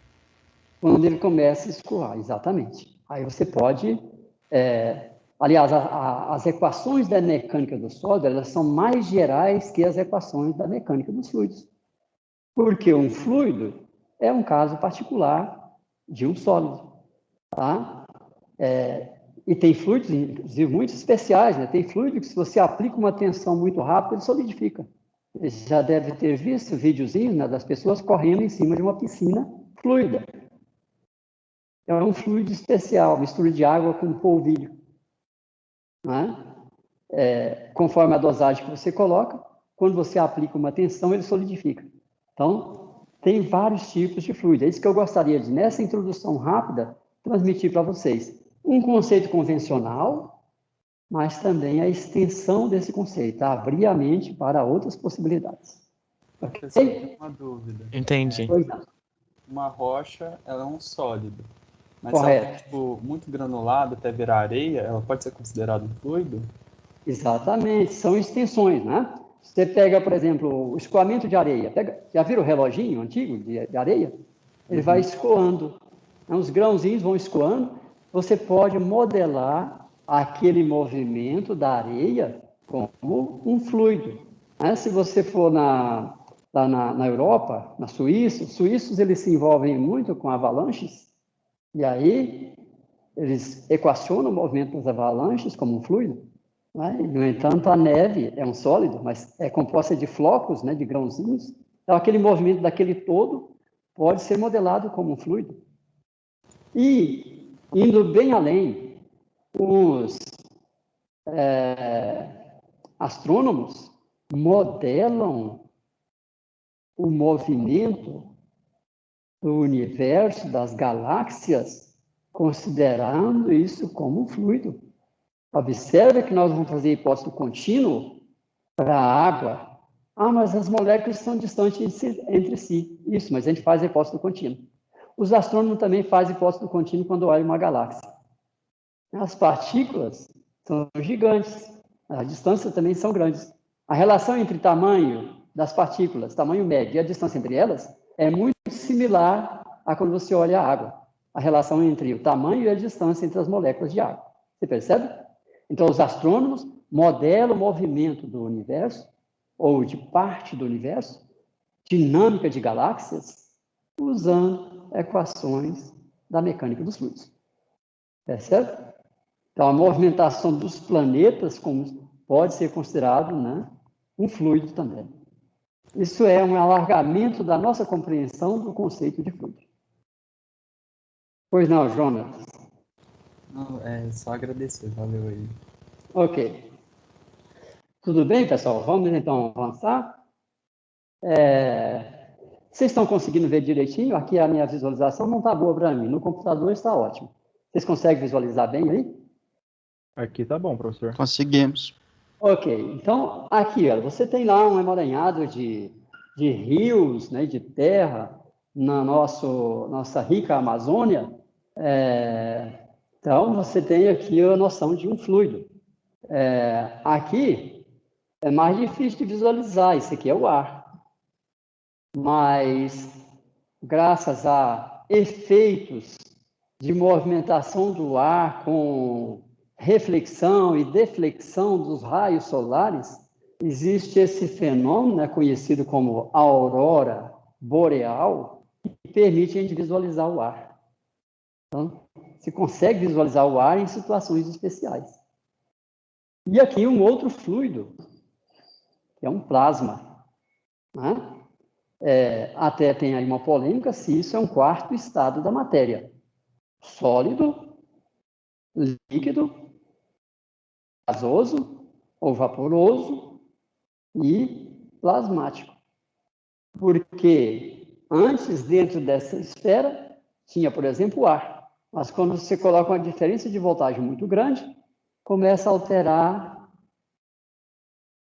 Speaker 1: Quando ele começa a escoar, exatamente. Aí você pode... aliás, as equações da mecânica do sólido, elas são mais gerais que as equações da mecânica dos fluidos. Porque um fluido é um caso particular de um sólido, tá? E tem fluidos, inclusive, muito especiais, né? Tem fluido que, se você aplica uma tensão muito rápida, ele solidifica. Você já deve ter visto videozinhos, né, das pessoas correndo em cima de uma piscina fluida. É um fluido especial, mistura de água com polvilho. Né? Conforme a dosagem que você coloca, quando você aplica uma tensão, ele solidifica. Então, tem vários tipos de fluido. É isso que eu gostaria de, nessa introdução rápida, transmitir para vocês. Um conceito convencional, mas também a extensão desse conceito, abrir a mente para outras possibilidades.
Speaker 7: Professor,
Speaker 1: Ok?
Speaker 7: tem uma dúvida.
Speaker 6: Entendi.
Speaker 1: Pois não.
Speaker 7: Uma rocha, ela é um sólido. Mas se ela
Speaker 1: Correto.
Speaker 7: é tipo, muito granulada até virar areia, ela pode ser considerada um fluido?
Speaker 1: Exatamente, são extensões, né? Você pega, por exemplo, o escoamento de areia. Já viram o reloginho antigo de areia? Ele vai escoando. Né? Os grãozinhos vão escoando. Você pode modelar aquele movimento da areia como um fluido. Né? Se você for lá na Europa, na Suíça, os suíços eles se envolvem muito com avalanches, e aí eles equacionam o movimento das avalanches como um fluido. Né? No entanto, a neve é um sólido, mas é composta de flocos, né, de grãozinhos. Então, aquele movimento daquele todo pode ser modelado como um fluido. E, indo bem além, os astrônomos modelam o movimento do universo, das galáxias, considerando isso como um fluido. Observe que nós vamos fazer hipótese do contínuo para a água. Ah, mas as moléculas são distantes entre si. Isso, mas a gente faz a hipótese do contínuo. Os astrônomos também fazem hipótese do contínuo quando olham uma galáxia. As partículas são gigantes, as distâncias também são grandes. A relação entre tamanho das partículas, tamanho médio e a distância entre elas, é muito similar a quando você olha a água. A relação entre o tamanho e a distância entre as moléculas de água. Você percebe? Então, os astrônomos modelam o movimento do universo, ou de parte do universo, dinâmica de galáxias, usando equações da mecânica dos fluidos. Percebe? Então, a movimentação dos planetas pode ser considerado, né, um fluido também. Isso é um alargamento da nossa compreensão do conceito de fluido. Pois não, Jonas?
Speaker 7: Não, só agradecer, valeu aí.
Speaker 1: Ok. Tudo bem, pessoal? Vamos então avançar. Vocês estão conseguindo ver direitinho? Aqui a minha visualização não está boa para mim. No computador está ótimo. Vocês conseguem visualizar bem aí?
Speaker 8: Aqui tá bom, professor.
Speaker 2: Conseguimos.
Speaker 1: Ok. Então, aqui, ó, você tem lá um emaranhado de rios, né, de terra na nossa rica Amazônia. Então, você tem aqui a noção de um fluido. Aqui é mais difícil de visualizar, isso aqui é o ar. Mas, graças a efeitos de movimentação do ar com reflexão e deflexão dos raios solares, existe esse fenômeno, né, conhecido como aurora boreal, que permite a gente visualizar o ar. Então, se consegue visualizar o ar em situações especiais. E aqui um outro fluido, que é um plasma. Né? Até tem aí uma polêmica se isso é um quarto estado da matéria. Sólido, líquido, gasoso ou vaporoso e plasmático. Porque antes, dentro dessa esfera, tinha, por exemplo, o ar. Mas quando você coloca uma diferença de voltagem muito grande, começa a alterar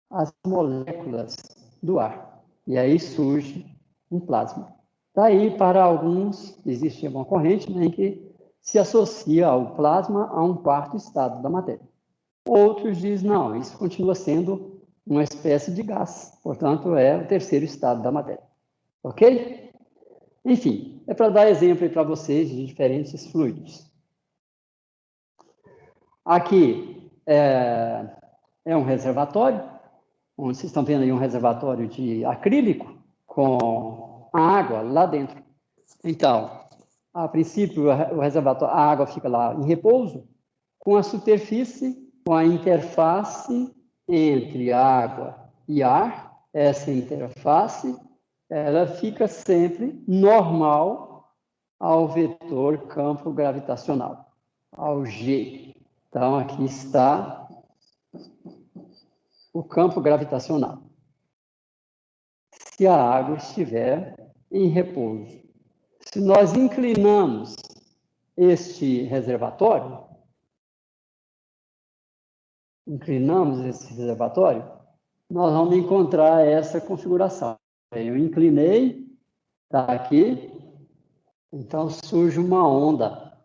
Speaker 1: as moléculas do ar. E aí surge um plasma. Daí, para alguns, existe uma corrente, né, em que se associa ao plasma a um quarto estado da matéria. Outros dizem, não, isso continua sendo uma espécie de gás, portanto, é o terceiro estado da matéria. Ok? Enfim, é para dar exemplo para vocês de diferentes fluidos. Aqui é um reservatório, onde vocês estão vendo aí um reservatório de acrílico com a água lá dentro. Então, a princípio, o reservatório, a água fica lá em repouso, com a superfície, com a interface entre água e ar. Essa interface, ela fica sempre normal ao vetor campo gravitacional, ao G. Então, aqui está o campo gravitacional. Se a água estiver em repouso. Se nós inclinamos este reservatório, nós vamos encontrar essa configuração. Eu inclinei, está aqui, então surge uma onda.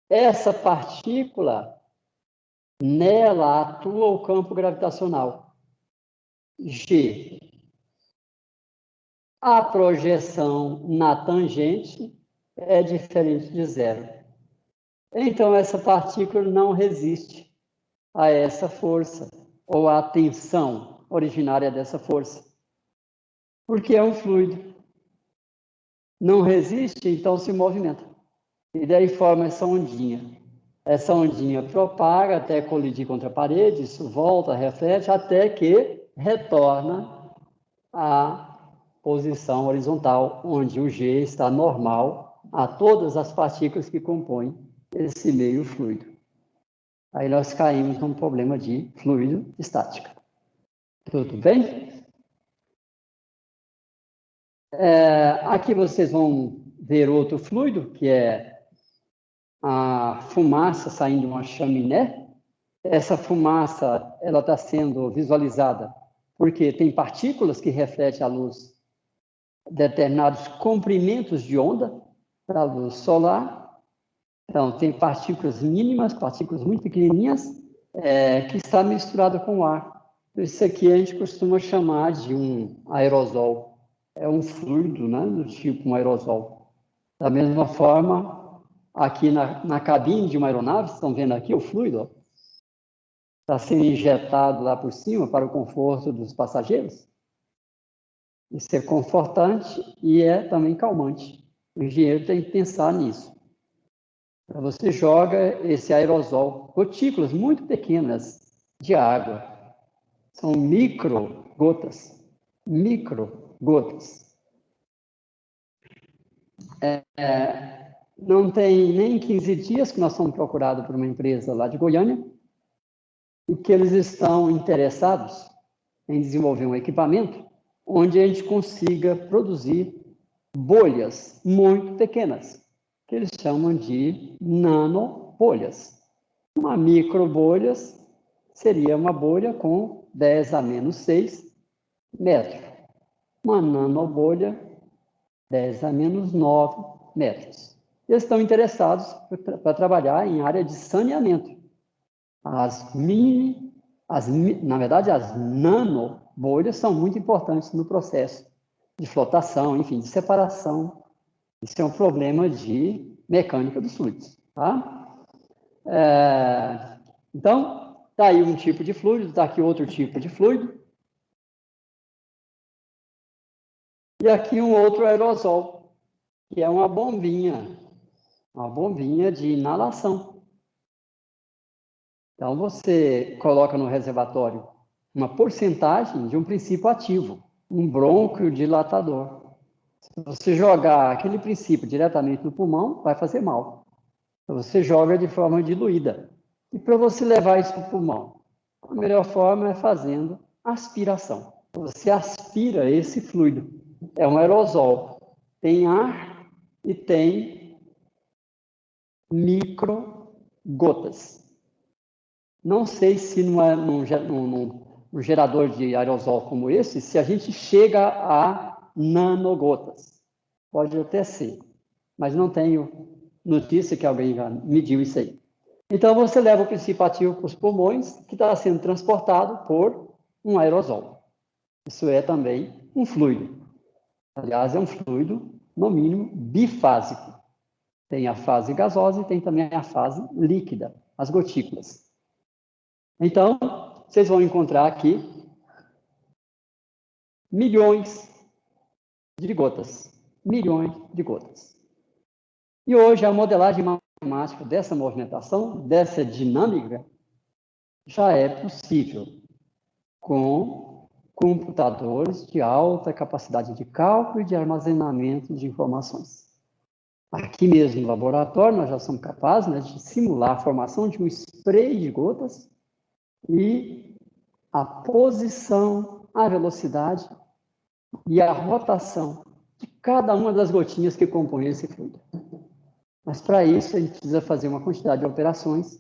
Speaker 1: Essa partícula, nela atua o campo gravitacional, G. A projeção na tangente é diferente de zero. Então, essa partícula não resiste a essa força, ou à tensão originária dessa força, porque é um fluido. Não resiste, então se movimenta. E daí forma essa ondinha. Essa ondinha propaga até colidir contra a parede, isso volta, reflete, até que retorna à posição horizontal, onde o G está normal a todas as partículas que compõem esse meio fluido. Aí nós caímos num problema de fluido estática. Tudo bem? Aqui vocês vão ver outro fluido, que é a fumaça saindo de uma chaminé. Essa fumaça ela está sendo visualizada porque tem partículas que refletem a luz, determinados comprimentos de onda para a luz solar. Então, tem partículas mínimas, partículas muito pequenininhas, que está misturada com o ar. Isso aqui a gente costuma chamar de um aerosol. É um fluido, né, do tipo um aerosol. Da mesma forma, aqui na cabine de uma aeronave, vocês estão vendo aqui o fluido, está sendo injetado lá por cima para o conforto dos passageiros. Isso é confortante e é também calmante. O engenheiro tem que pensar nisso. Você joga esse aerosol, gotículas muito pequenas de água. São microgotas. Microgotas. Não tem nem 15 dias que nós somos procurados por uma empresa lá de Goiânia e que eles estão interessados em desenvolver um equipamento onde a gente consiga produzir bolhas muito pequenas, que eles chamam de nanobolhas. Uma microbolha seria uma bolha com 10 a menos 6 metros. Uma nanobolha, 10 a menos 9 metros. Eles estão interessados para trabalhar em área de saneamento. Na verdade, as nanobolhas são muito importantes no processo de flotação, enfim, de separação. Isso é um problema de mecânica dos fluidos. Tá? Então, está aí um tipo de fluido, está aqui outro tipo de fluido. E aqui um outro aerosol, que é uma bombinha de inalação. Então, você coloca no reservatório uma porcentagem de um princípio ativo, um bronquiodilatador. Se você jogar aquele princípio diretamente no pulmão, vai fazer mal. Então, você joga de forma diluída. E para você levar isso para o pulmão, a melhor forma é fazendo aspiração. Você aspira esse fluido. É um aerosol. Tem ar e tem microgotas. Não sei se num gerador de aerosol como esse, se a gente chega a nanogotas. Pode até ser, mas não tenho notícia que alguém já mediu isso aí. Então, você leva o princípio ativo para os pulmões, que está sendo transportado por um aerosol. Isso é também um fluido. Aliás, é um fluido, no mínimo, bifásico. Tem a fase gasosa e tem também a fase líquida, as gotículas. Então, vocês vão encontrar aqui milhões de gotas. Milhões de gotas. E hoje a modelagem matemática dessa movimentação, dessa dinâmica, já é possível com computadores de alta capacidade de cálculo e de armazenamento de informações. Aqui mesmo no laboratório, nós já somos capazes, né, de simular a formação de um spray de gotas e a posição, a velocidade e a rotação de cada uma das gotinhas que compõem esse fluido. Mas para isso a gente precisa fazer uma quantidade de operações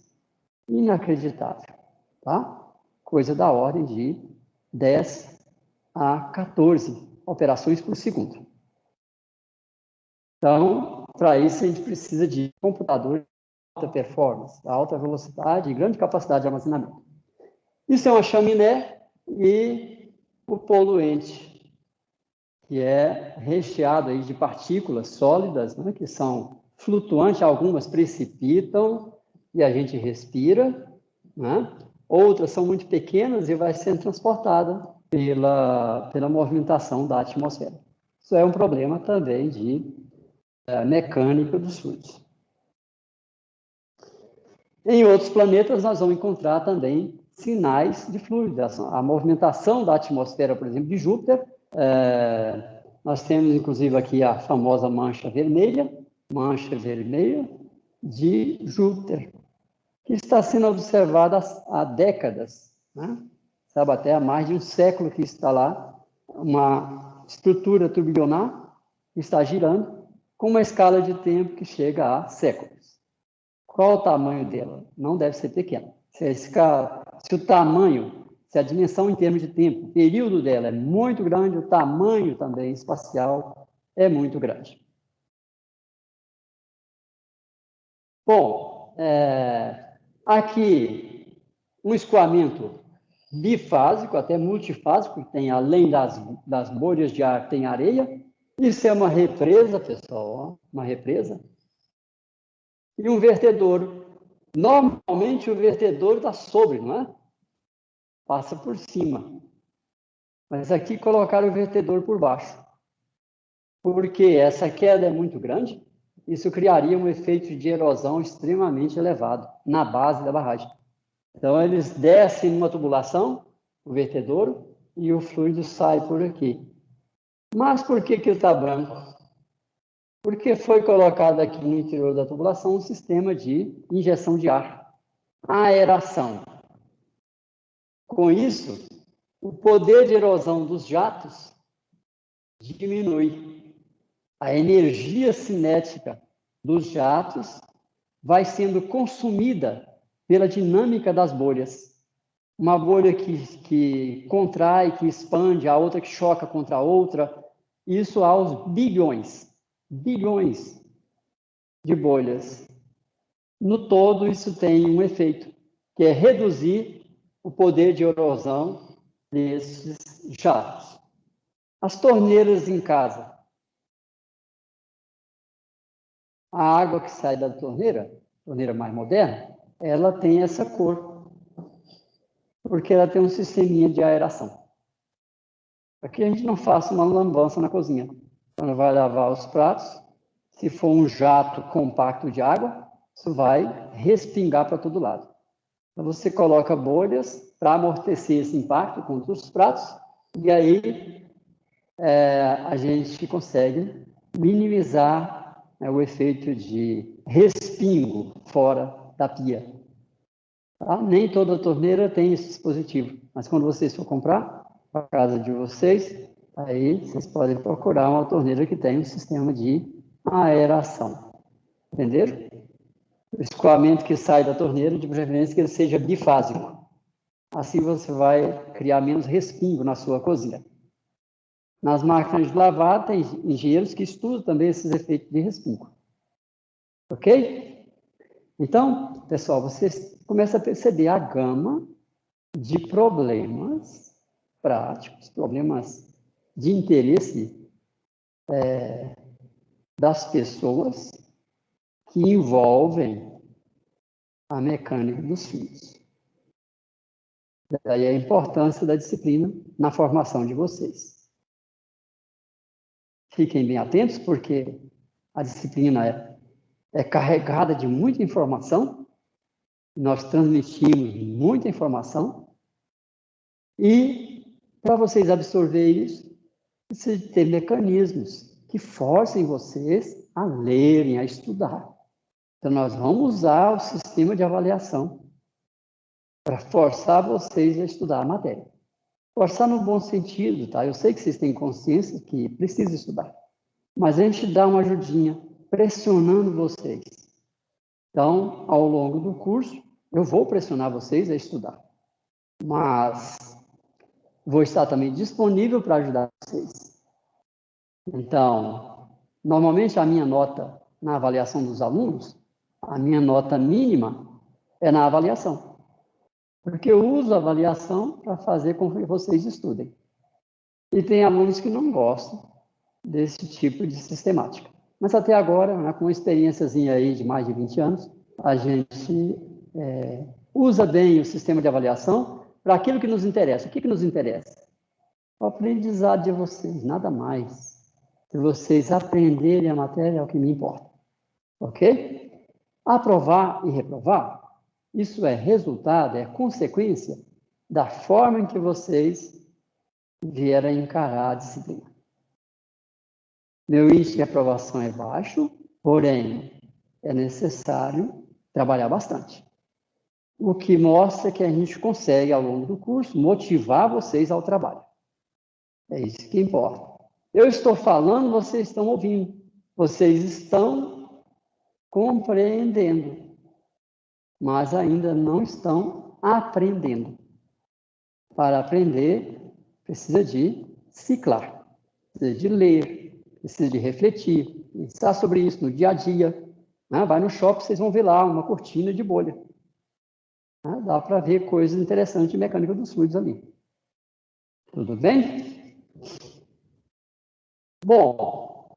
Speaker 1: inacreditável, tá? Coisa da ordem de 10 a 14 operações por segundo. Então, para isso a gente precisa de computadores de alta performance, alta velocidade e grande capacidade de armazenamento. Isso é uma chaminé e o poluente, que é recheado aí de partículas sólidas, né, que são flutuantes, algumas precipitam e a gente respira, né? Outras são muito pequenas e vai sendo transportada pela movimentação da atmosfera. Isso é um problema também de mecânica dos fluidos. Em outros planetas, nós vamos encontrar também sinais de fluidos. A movimentação da atmosfera, por exemplo, de Júpiter, nós temos, inclusive, aqui a famosa mancha vermelha de Júpiter, que está sendo observada há décadas, né? Sabe, até há mais de um século que está lá, uma estrutura turbilionar que está girando com uma escala de tempo que chega a séculos. Qual o tamanho dela? Não deve ser pequeno. Se o tamanho, se a dimensão em termos de tempo, o período dela é muito grande, o tamanho também espacial é muito grande. Bom, aqui um escoamento bifásico, até multifásico, que tem, além das bolhas de ar, tem areia. Isso é uma represa, pessoal, ó, uma represa. E um vertedouro. Normalmente o vertedouro está sobre, não é? Passa por cima. Mas aqui colocaram o vertedouro por baixo. Porque essa queda é muito grande, isso criaria um efeito de erosão extremamente elevado na base da barragem. Então, eles descem numa tubulação, o vertedouro, e o fluido sai por aqui. Mas por que ele está branco? Porque foi colocado aqui no interior da tubulação um sistema de injeção de ar, aeração. Com isso, o poder de erosão dos jatos diminui. A energia cinética dos jatos vai sendo consumida pela dinâmica das bolhas. Uma bolha que contrai, que expande, a outra que choca contra a outra, isso aos bilhões de bolhas. No todo, isso tem um efeito, que é reduzir o poder de erosão desses jatos. As torneiras em casa. A água que sai da torneira mais moderna, ela tem essa cor, porque ela tem um sisteminha de aeração. Aqui a gente não faça uma lambança na cozinha. Quando vai lavar os pratos, se for um jato compacto de água, isso vai respingar para todo lado. Então você coloca bolhas para amortecer esse impacto contra os pratos, e aí a gente consegue minimizar o efeito de respingo fora da pia. Tá? Nem toda torneira tem esse dispositivo, mas quando vocês for comprar para a casa de vocês, aí vocês podem procurar uma torneira que tem um sistema de aeração. Entenderam? O escoamento que sai da torneira, de preferência que ele seja bifásico. Assim você vai criar menos respingo na sua cozinha. Nas máquinas de lavar, tem engenheiros que estudam também esses efeitos de respingo. Ok? Então, pessoal, vocês começam a perceber a gama de problemas práticos, problemas de interesse das pessoas que envolvem a mecânica dos fluidos. Daí a importância da disciplina na formação de vocês. Fiquem bem atentos, porque a disciplina é carregada de muita informação, nós transmitimos muita informação, e para vocês absorverem isso, precisa ter mecanismos que forcem vocês a lerem, a estudar. Então, nós vamos usar o sistema de avaliação para forçar vocês a estudar a matéria. Forçar no bom sentido, tá? Eu sei que vocês têm consciência que precisa estudar, mas a gente dá uma ajudinha, pressionando vocês. Então, ao longo do curso, eu vou pressionar vocês a estudar, mas vou estar também disponível para ajudar vocês. Então, normalmente a minha nota na avaliação dos alunos, a minha nota mínima é na avaliação. Porque eu uso a avaliação para fazer com que vocês estudem. E tem alunos que não gostam desse tipo de sistemática. Mas até agora, né, com uma experiênciazinha aí de mais de 20 anos, a gente usa bem o sistema de avaliação para aquilo que nos interessa. O que nos interessa? O aprendizado de vocês, nada mais. Se vocês aprenderem a matéria é o que me importa. Ok? Aprovar e reprovar, isso é resultado, é consequência da forma em que vocês vieram encarar a disciplina. Meu índice de aprovação é baixo, porém, é necessário trabalhar bastante. O que mostra que a gente consegue, ao longo do curso, motivar vocês ao trabalho. É isso que importa. Eu estou falando, vocês estão ouvindo. Vocês estão compreendendo, mas ainda não estão aprendendo. Para aprender, precisa de ciclar, precisa de ler, precisa de refletir, pensar sobre isso no dia a dia. Vai no shopping, vocês vão ver lá uma cortina de bolha. Dá para ver coisas interessantes de mecânica dos fluidos ali. Tudo bem? Bom,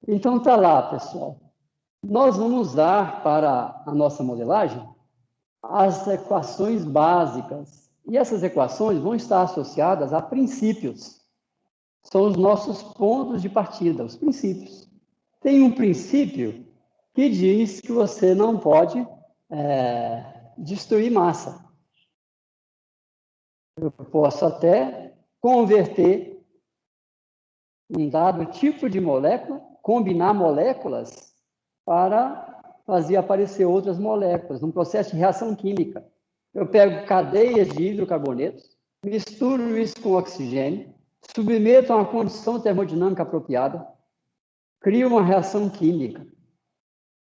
Speaker 1: então tá lá, pessoal. Nós vamos usar para a nossa modelagem as equações básicas. E essas equações vão estar associadas a princípios. São os nossos pontos de partida, os princípios. Tem um princípio que diz que você não pode destruir massa. Eu posso até converter um dado tipo de molécula, combinar moléculas para fazer aparecer outras moléculas, num processo de reação química. Eu pego cadeias de hidrocarbonetos, misturo isso com oxigênio, submeto a uma condição termodinâmica apropriada, crio uma reação química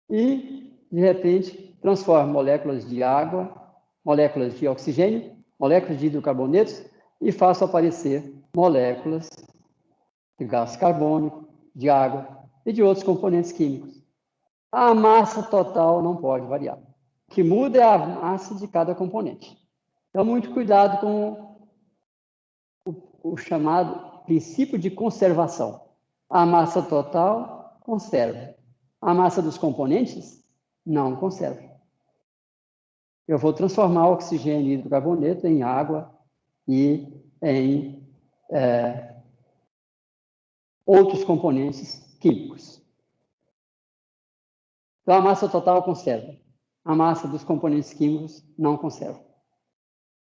Speaker 1: e, de repente, transformo moléculas de água, moléculas de oxigênio, moléculas de hidrocarbonetos e faço aparecer moléculas de gás carbônico, de água e de outros componentes químicos. A massa total não pode variar. O que muda é a massa de cada componente. Então, muito cuidado com o chamado princípio de conservação. A massa total conserva. A massa dos componentes não conserva. Eu vou transformar o oxigênio e hidrocarboneto em água e em outros componentes químicos. Então, a massa total conserva. A massa dos componentes químicos não conserva.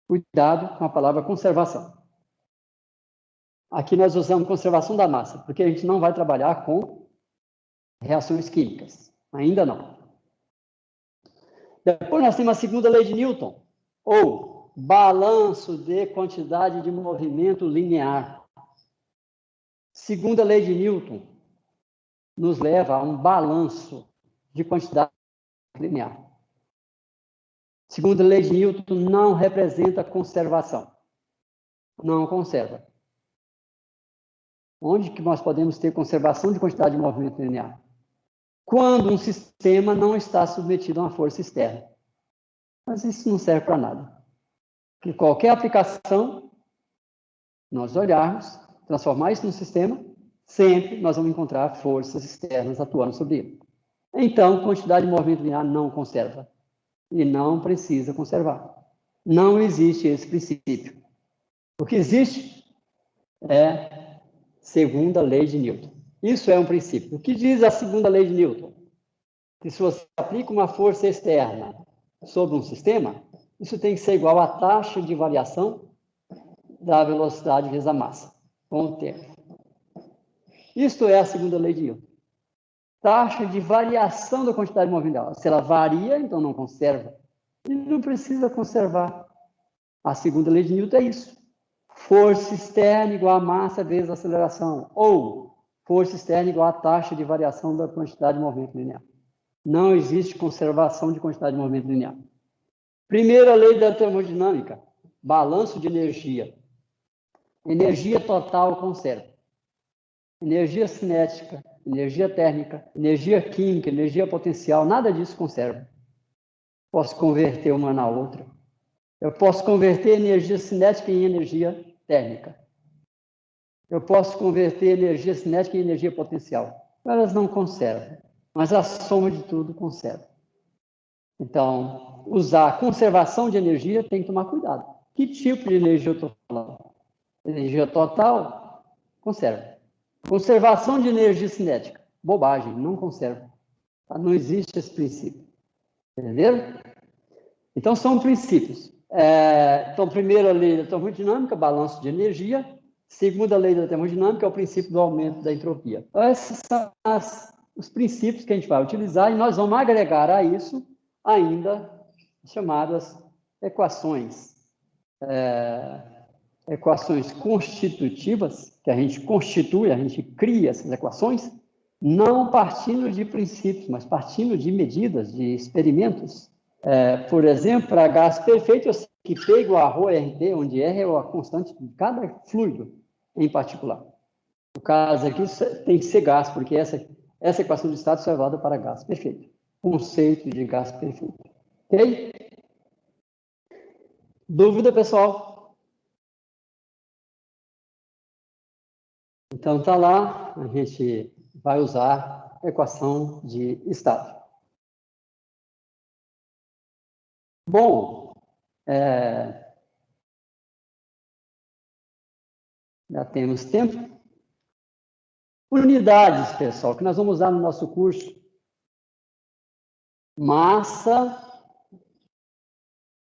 Speaker 1: Cuidado com a palavra conservação. Aqui nós usamos conservação da massa, porque a gente não vai trabalhar com reações químicas. Ainda não. Depois nós temos a segunda lei de Newton, ou balanço de quantidade de movimento linear. Segunda lei de Newton nos leva a um balanço de quantidade linear. Segunda lei de Newton não representa conservação. Não conserva. Onde que nós podemos ter conservação de quantidade de movimento linear? quando um sistema não está submetido a uma força externa. Mas isso não serve para nada. Porque qualquer aplicação, nós olharmos, transformar isso num sistema, sempre nós vamos encontrar forças externas atuando sobre ele. Então, quantidade de movimento linear não conserva. E não precisa conservar. Não existe esse princípio. O que existe é segunda lei de Newton. Isso é um princípio. O que diz a segunda lei de Newton? Que se você aplica uma força externa sobre um sistema, isso tem que ser igual à taxa de variação da velocidade vezes a massa, com o tempo. Isto é a segunda lei de Newton. Taxa de variação da quantidade de movimento dela. Se ela varia, então não conserva. E não precisa conservar. A segunda lei de Newton é isso. Força externa igual a massa vezes a aceleração. Ou força externa igual a taxa de variação da quantidade de movimento linear. Não existe conservação de quantidade de movimento linear. Primeira lei da termodinâmica. Balanço de energia. Energia total conserva. Energia cinética, energia térmica, energia química, energia potencial, nada disso conserva. Posso converter uma na outra. Eu posso converter energia cinética em energia térmica. Eu posso converter energia cinética em energia potencial. Elas não conservam, mas a soma de tudo conserva. Então, usar conservação de energia tem que tomar cuidado. Que tipo de energia eu estou falando? Energia total, conserva. Conservação de energia cinética, bobagem, não conserva. Não existe esse princípio. Entenderam? Então, são princípios. Então, primeira lei da termodinâmica, balanço de energia. Segunda lei da termodinâmica é o princípio do aumento da entropia. Então, esses são os princípios que a gente vai utilizar e nós vamos agregar a isso ainda chamadas equações. Equações constitutivas, que a gente constitui, a gente cria essas equações, não partindo de princípios, mas partindo de medidas, de experimentos. Por exemplo, para gás perfeito, eu sei que P igual a ρRT, onde R é a constante de cada fluido em particular. No caso aqui, tem que ser gás, porque essa equação de estado só é válida para gás perfeito. Conceito de gás perfeito. Ok? Dúvida, pessoal? Então, tá lá, a gente vai usar a equação de estado. Bom, já temos tempo. Unidades, pessoal, que nós vamos usar no nosso curso. Massa,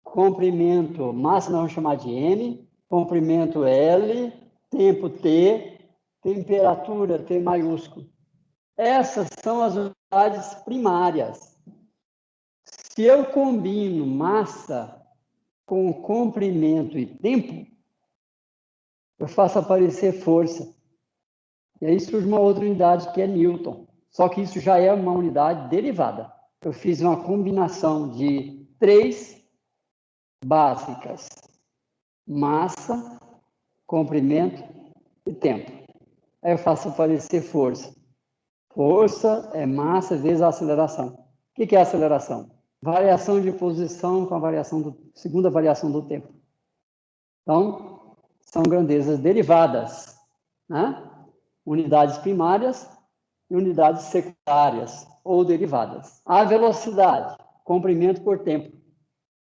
Speaker 1: comprimento, massa nós vamos chamar de M, comprimento L, tempo T, temperatura T maiúsculo. Essas são as unidades primárias. Se eu combino massa com comprimento e tempo, eu faço aparecer força. E aí surge uma outra unidade que é Newton. Só que isso já é uma unidade derivada. Eu fiz uma combinação de 3 básicas: massa, comprimento e tempo. Aí eu faço aparecer força. Força é massa vezes a aceleração. O que é a aceleração? Variação de posição com a segunda variação do tempo. Então, são grandezas derivadas, né? Unidades primárias e unidades secundárias ou derivadas. A velocidade, comprimento por tempo.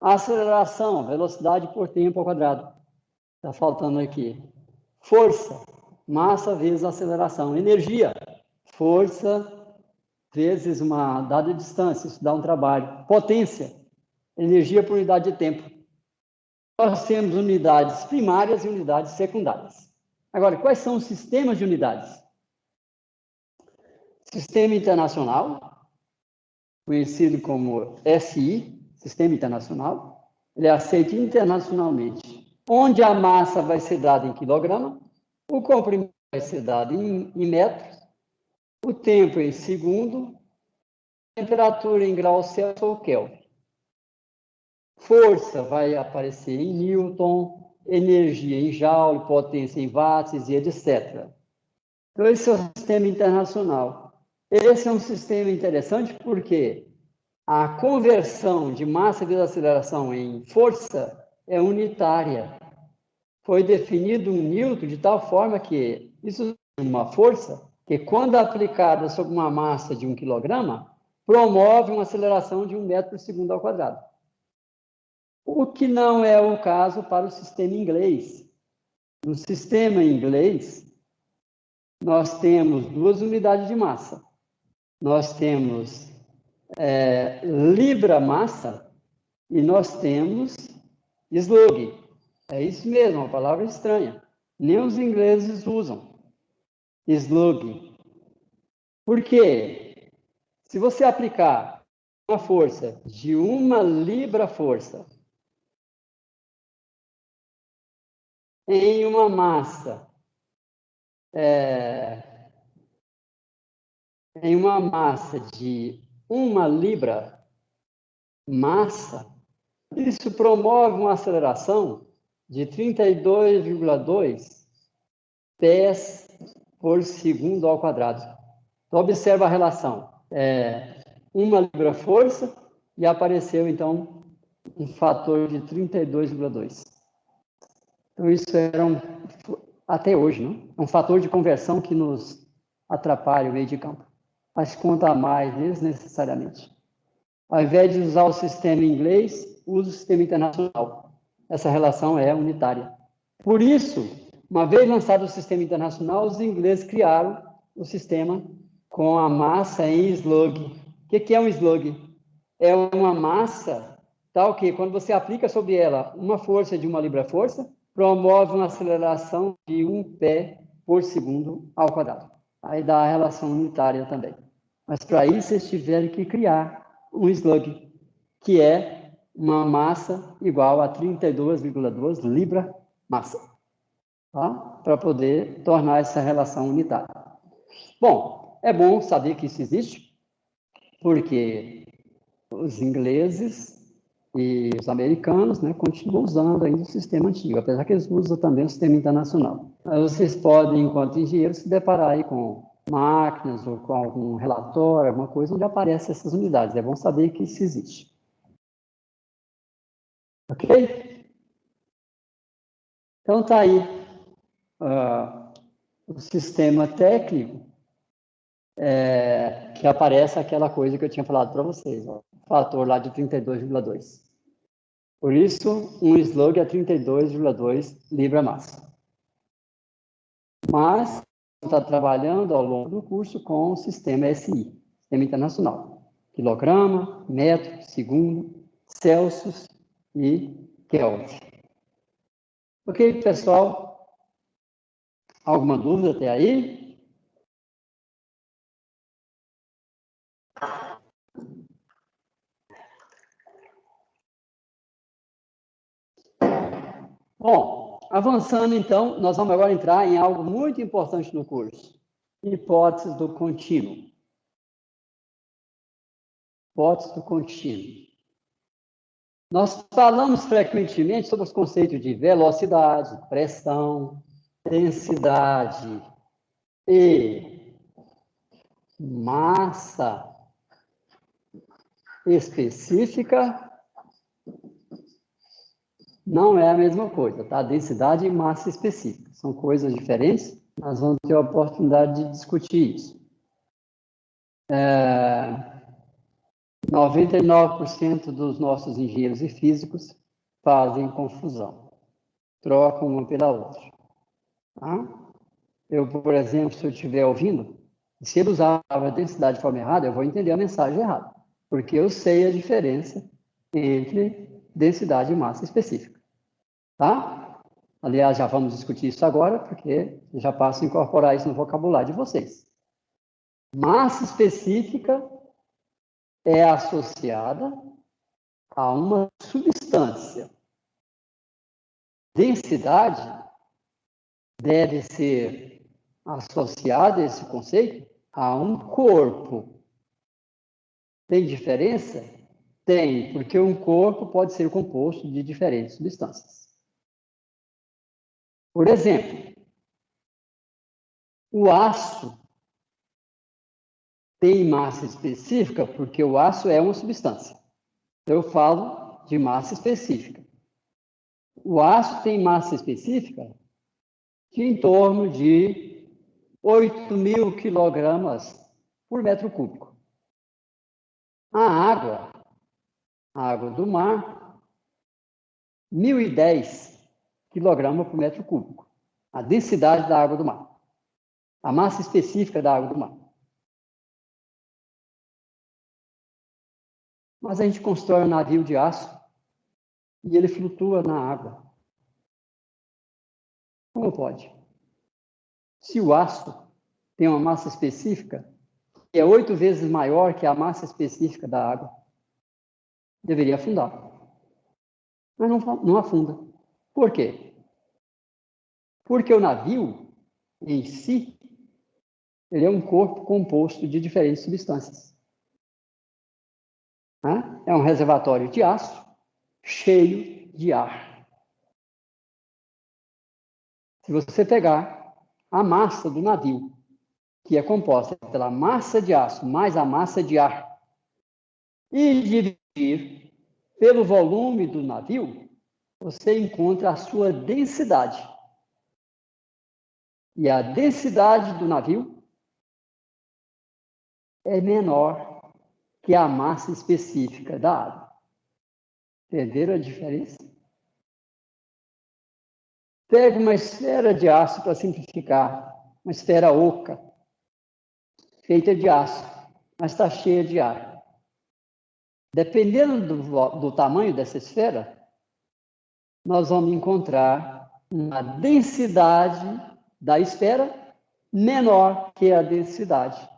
Speaker 1: A aceleração, velocidade por tempo ao quadrado. Está faltando aqui. Força, massa vezes aceleração. Energia, força vezes uma dada distância, isso dá um trabalho. Potência, energia por unidade de tempo. Nós temos unidades primárias e unidades secundárias. Agora, quais são os sistemas de unidades? Sistema Internacional, conhecido como SI, Sistema Internacional, ele é aceito internacionalmente, onde a massa vai ser dada em quilograma, o comprimento vai ser dado em metros, o tempo em segundo, temperatura em graus Celsius ou Kelvin. Força vai aparecer em Newton, energia em Joule, potência em watts e etc. Então, esse é o sistema internacional. Esse é um sistema interessante porque a conversão de massa vezes aceleração em força é unitária. Foi definido um Newton de tal forma que isso é uma força que, quando aplicada sobre uma massa de 1 kg, promove uma aceleração de 1 metro por segundo ao quadrado. O que não é o caso para o sistema inglês. No sistema inglês, nós temos 2 unidades de massa. Nós temos libra-massa e nós temos slug. É isso mesmo, uma palavra estranha. Nem os ingleses usam slug. Por quê? Se você aplicar uma força de 1 libra-força em uma massa de 1 libra massa, isso promove uma aceleração de 32,2 pés por segundo ao quadrado. Então, observa a relação. 1 libra força e apareceu, então, um fator de 32,2. Então, isso era até hoje, não? É um fator de conversão que nos atrapalha o meio de campo. Mas conta mais desnecessariamente. Ao invés de usar o sistema inglês, usa o sistema internacional. Essa relação é unitária. Por isso, uma vez lançado o sistema internacional, os ingleses criaram o sistema com a massa em slug. O que é um slug? É uma massa tal que, quando você aplica sobre ela uma força de 1 libra-força, promove uma aceleração de 1 pé por segundo ao quadrado. Aí dá a relação unitária também. Mas para isso, vocês tiveram que criar um slug, que é uma massa igual a 32,2 libra-massa, tá? Para poder tornar essa relação unitária. Bom, é bom saber que isso existe, porque os ingleses e os americanos, né, continuam usando ainda o sistema antigo, apesar que eles usam também o sistema internacional. Vocês podem, enquanto engenheiros, se deparar aí com máquinas ou com algum relatório, alguma coisa, onde aparecem essas unidades. É bom saber que isso existe. Ok? Então, está aí o sistema técnico, que aparece aquela coisa que eu tinha falado para vocês, ó, o fator lá de 32,2. Por isso, um slug é 32,2 libra-massa. Mas, está trabalhando ao longo do curso com o sistema SI, Sistema Internacional. Quilograma, metro, segundo, Celsius e Kelvin. Ok, pessoal? Alguma dúvida até aí? Bom, avançando então, nós vamos agora entrar em algo muito importante no curso. Hipótese do contínuo. Hipótese do contínuo. Nós falamos frequentemente sobre os conceitos de velocidade, pressão, densidade e massa específica. Não é a mesma coisa, tá? Densidade e massa específica. São coisas diferentes. Nós vamos ter a oportunidade de discutir isso. 99% dos nossos engenheiros e físicos fazem confusão. Trocam uma pela outra. Tá? Eu, por exemplo, se eu estiver ouvindo, se ele usar a densidade de forma errada, eu vou entender a mensagem errada. Porque eu sei a diferença entre densidade e massa específica. Tá? Aliás, já vamos discutir isso agora, porque já passo a incorporar isso no vocabulário de vocês. Massa específica é associada a uma substância. Densidade deve ser associada, esse conceito, a um corpo. Tem diferença? Tem, porque um corpo pode ser composto de diferentes substâncias. Por exemplo, o aço tem massa específica porque o aço é uma substância. Eu falo de massa específica. O aço tem massa específica de em torno de 8.000 quilogramas por metro cúbico. A água do mar, 1.010 quilogramas por metro cúbico. A densidade da água do mar. A massa específica da água do mar. Mas a gente constrói um navio de aço e ele flutua na água. Como pode? Se o aço tem uma massa específica que é 8 vezes maior que a massa específica da água, deveria afundar. Mas não afunda. Por quê? Porque o navio, em si, ele é um corpo composto de diferentes substâncias. É um reservatório de aço cheio de ar. Se você pegar a massa do navio, que é composta pela massa de aço mais a massa de ar, e dividir pelo volume do navio, você encontra a sua densidade. E a densidade do navio é menor que a massa específica da água. Entenderam a diferença? Pega uma esfera de aço para simplificar, uma esfera oca, feita de aço, mas está cheia de ar. Dependendo do tamanho dessa esfera, nós vamos encontrar uma densidade da esfera menor que a densidade,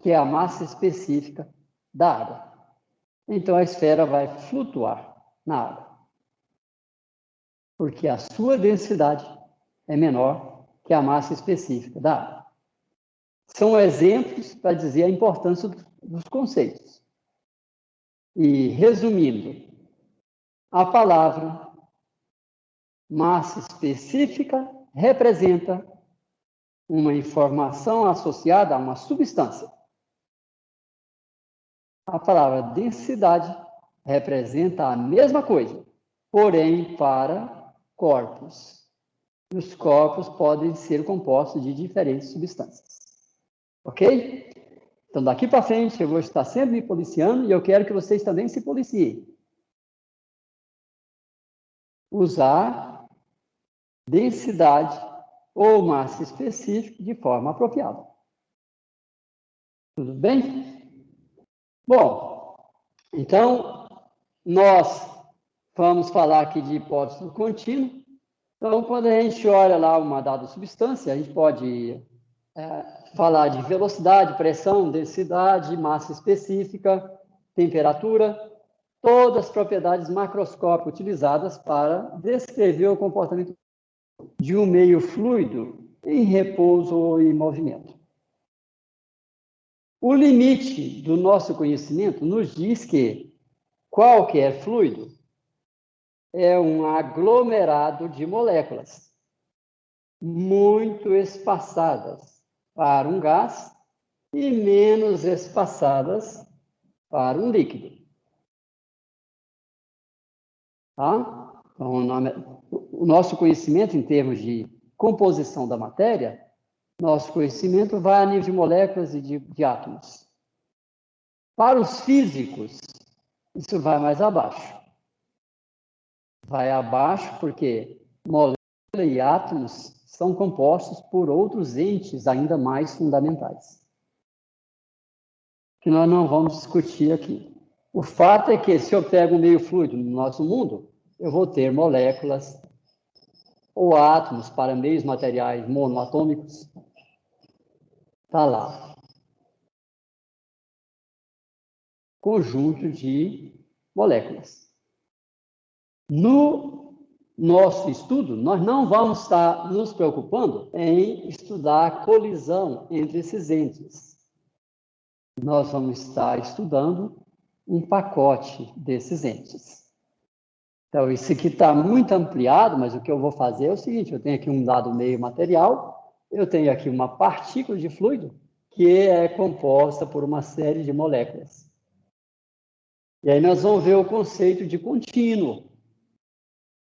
Speaker 1: que é a massa específica da água. Então, a esfera vai flutuar na água, porque a sua densidade é menor que a massa específica da água. São exemplos para dizer a importância dos conceitos. E, resumindo, a palavra massa específica representa uma informação associada a uma substância. A palavra densidade representa a mesma coisa, porém para corpos. Os corpos podem ser compostos de diferentes substâncias. Ok? Então, daqui para frente, eu vou estar sempre me policiando e eu quero que vocês também se policiem. Usar densidade ou massa específica de forma apropriada. Tudo bem? Bom, então, nós vamos falar aqui de hipótese contínua. Então, quando a gente olha lá uma dada substância, a gente pode falar de velocidade, pressão, densidade, massa específica, temperatura, todas as propriedades macroscópicas utilizadas para descrever o comportamento de um meio fluido em repouso ou em movimento. O limite do nosso conhecimento nos diz que qualquer fluido é um aglomerado de moléculas muito espaçadas para um gás e menos espaçadas para um líquido. Tá? Então, o nosso conhecimento em termos de composição da matéria, nosso conhecimento vai a nível de moléculas e de átomos. Para os físicos, isso vai mais abaixo. Vai abaixo porque moléculas e átomos são compostos por outros entes ainda mais fundamentais, que nós não vamos discutir aqui. O fato é que, se eu pego um meio fluido no nosso mundo, eu vou ter moléculas ou átomos para meios materiais monoatômicos. Está lá. Conjunto de moléculas. No nosso estudo, nós não vamos estar nos preocupando em estudar a colisão entre esses entes. Nós vamos estar estudando um pacote desses entes. Então, isso aqui está muito ampliado, mas o que eu vou fazer é o seguinte: eu tenho aqui um dado meio material, eu tenho aqui uma partícula de fluido, que é composta por uma série de moléculas. E aí nós vamos ver o conceito de contínuo.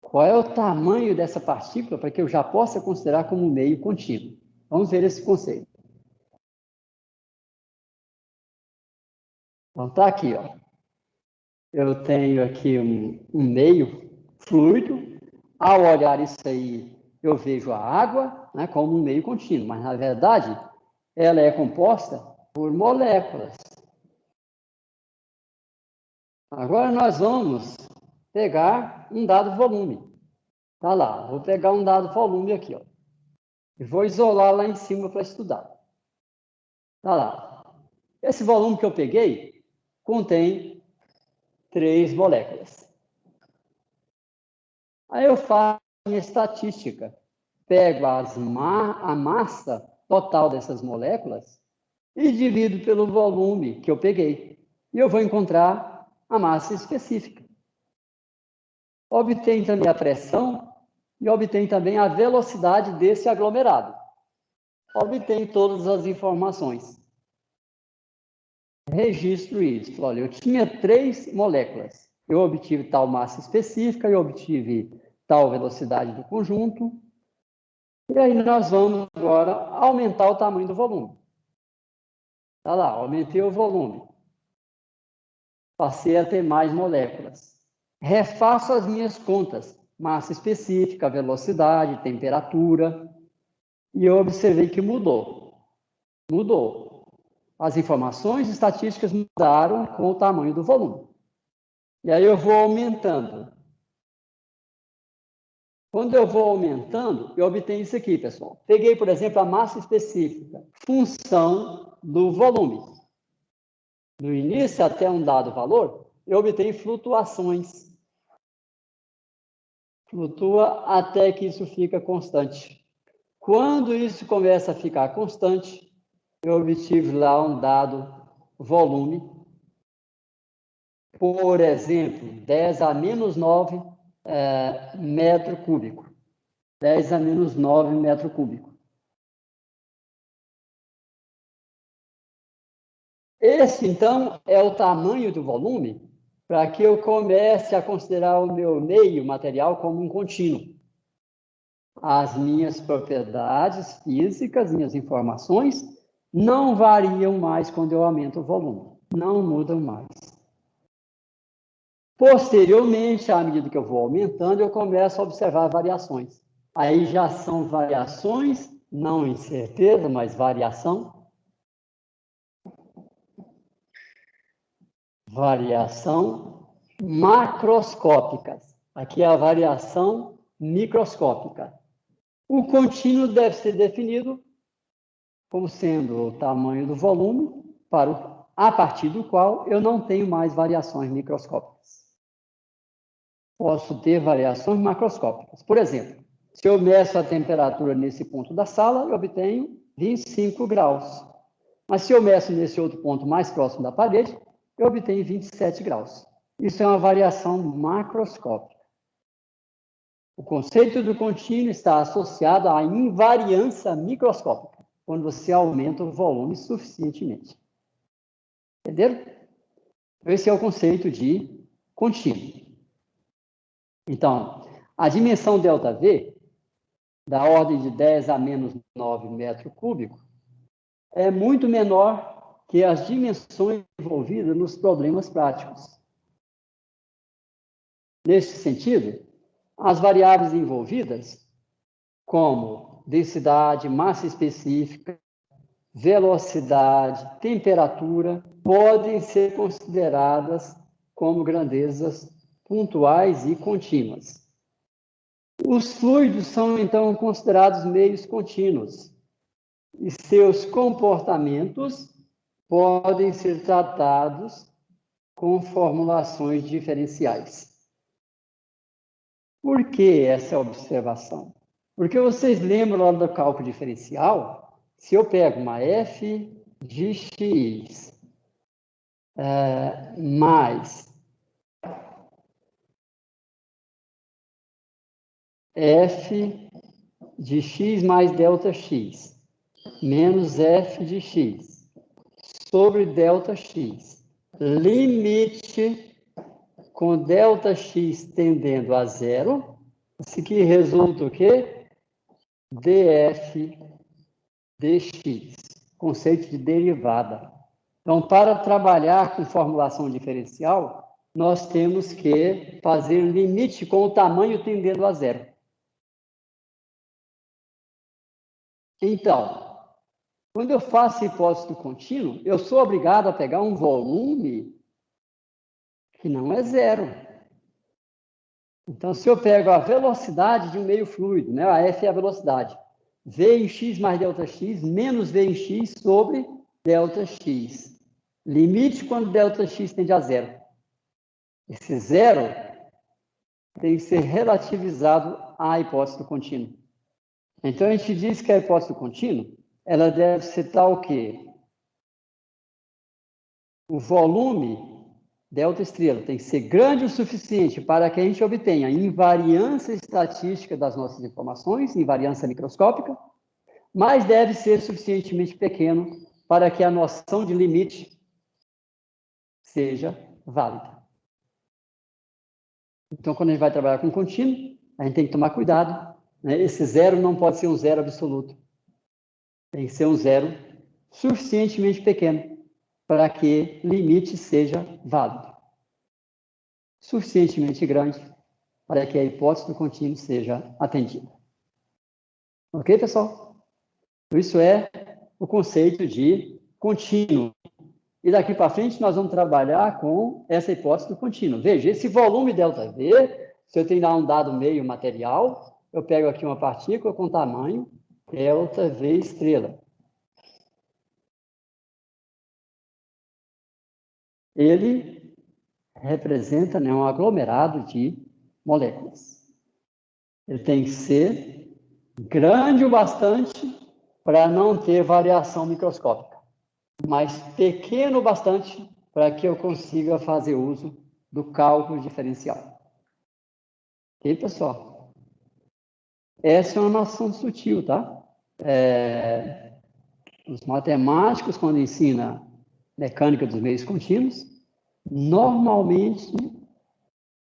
Speaker 1: Qual é o tamanho dessa partícula para que eu já possa considerar como um meio contínuo? Vamos ver esse conceito. Então, está aqui, ó. Eu tenho aqui um meio fluido. Ao olhar isso aí, eu vejo a água, né, como um meio contínuo, mas, na verdade, ela é composta por moléculas. Agora nós vamos pegar um dado volume. Tá lá, vou pegar um dado volume aqui, ó. E vou isolar lá em cima para estudar. Tá lá. Esse volume que eu peguei contém 3 moléculas. Aí eu faço a minha estatística. Pego a massa total dessas moléculas e divido pelo volume que eu peguei. E eu vou encontrar a massa específica. Obtenho também a pressão e obtenho também a velocidade desse aglomerado. Obtenho todas as informações. Registro isso. Olha, eu tinha 3 moléculas. Eu obtive tal massa específica, eu obtive tal velocidade do conjunto. E aí nós vamos agora aumentar o tamanho do volume. Tá lá, aumentei o volume. Passei a ter mais moléculas. Refaço as minhas contas. Massa específica, velocidade, temperatura. E eu observei que mudou. Mudou. As informações estatísticas mudaram com o tamanho do volume. E aí eu vou aumentando. Quando eu vou aumentando, eu obtenho isso aqui, pessoal. Peguei, por exemplo, a massa específica, função do volume. No início, até um dado valor, eu obtenho flutuações. Flutua até que isso fica constante. Quando isso começa a ficar constante, eu obtive lá um dado volume. Por exemplo, 10 a menos 9 metro cúbico. 10 a menos 9 metro cúbico. Esse, então, é o tamanho do volume para que eu comece a considerar o meu meio material como um contínuo. As minhas propriedades físicas, minhas informações, não variam mais quando eu aumento o volume. Não mudam mais. Posteriormente, à medida que eu vou aumentando, eu começo a observar variações. Aí já são variações, não incerteza, mas variação. Variação macroscópicas. Aqui é a variação microscópica. O contínuo deve ser definido como sendo o tamanho do volume a partir do qual eu não tenho mais variações microscópicas. Posso ter variações macroscópicas. Por exemplo, se eu meço a temperatura nesse ponto da sala, eu obtenho 25 graus. Mas se eu meço nesse outro ponto mais próximo da parede, eu obtenho 27 graus. Isso é uma variação macroscópica. O conceito do contínuo está associado à invariância microscópica, quando você aumenta o volume suficientemente. Entenderam? Esse é o conceito de contínuo. Então, a dimensão ΔV, da ordem de 10 a menos 9 metro cúbico, é muito menor que as dimensões envolvidas nos problemas práticos. Neste sentido, as variáveis envolvidas, como densidade, massa específica, velocidade, temperatura, podem ser consideradas como grandezas pontuais e contínuas. Os fluidos são, então, considerados meios contínuos, e seus comportamentos podem ser tratados com formulações diferenciais. Por que essa observação? Porque vocês lembram lá do cálculo diferencial, se eu pego uma f de x mais f de x mais delta x, menos f de x, sobre ΔX. Limite com ΔX tendendo a zero. Isso aqui resulta o quê? df dx, conceito de derivada. Então, para trabalhar com formulação diferencial, nós temos que fazer um limite com o tamanho tendendo a zero. Então, quando eu faço hipótese do contínuo, eu sou obrigado a pegar um volume que não é zero. Então, se eu pego a velocidade de um meio fluido, né? A F é a velocidade, V em x mais ΔX menos V em x sobre ΔX. Limite quando ΔX tende a zero. Esse zero tem que ser relativizado à hipótese do contínuo. Então, a gente diz que a hipótese do contínuo, ela deve ser tal que o volume delta estrela tem que ser grande o suficiente para que a gente obtenha invariância estatística das nossas informações, invariância microscópica, mas deve ser suficientemente pequeno para que a noção de limite seja válida. Então, quando a gente vai trabalhar com contínuo, a gente tem que tomar cuidado, né? Esse zero não pode ser um zero absoluto. Tem que ser um zero suficientemente pequeno para que limite seja válido. Suficientemente grande para que a hipótese do contínuo seja atendida. Ok, pessoal? Isso é o conceito de contínuo. E daqui para frente nós vamos trabalhar com essa hipótese do contínuo. Veja, esse volume ΔV, se eu tenho lá um dado meio material, eu pego aqui uma partícula com tamanho ΔV estrela. Ele representa, né, um aglomerado de moléculas. Ele tem que ser grande o bastante para não ter variação microscópica, mas pequeno o bastante para que eu consiga fazer uso do cálculo diferencial. Ok, pessoal? Essa é uma noção sutil, tá? Os matemáticos, quando ensinam mecânica dos meios contínuos, normalmente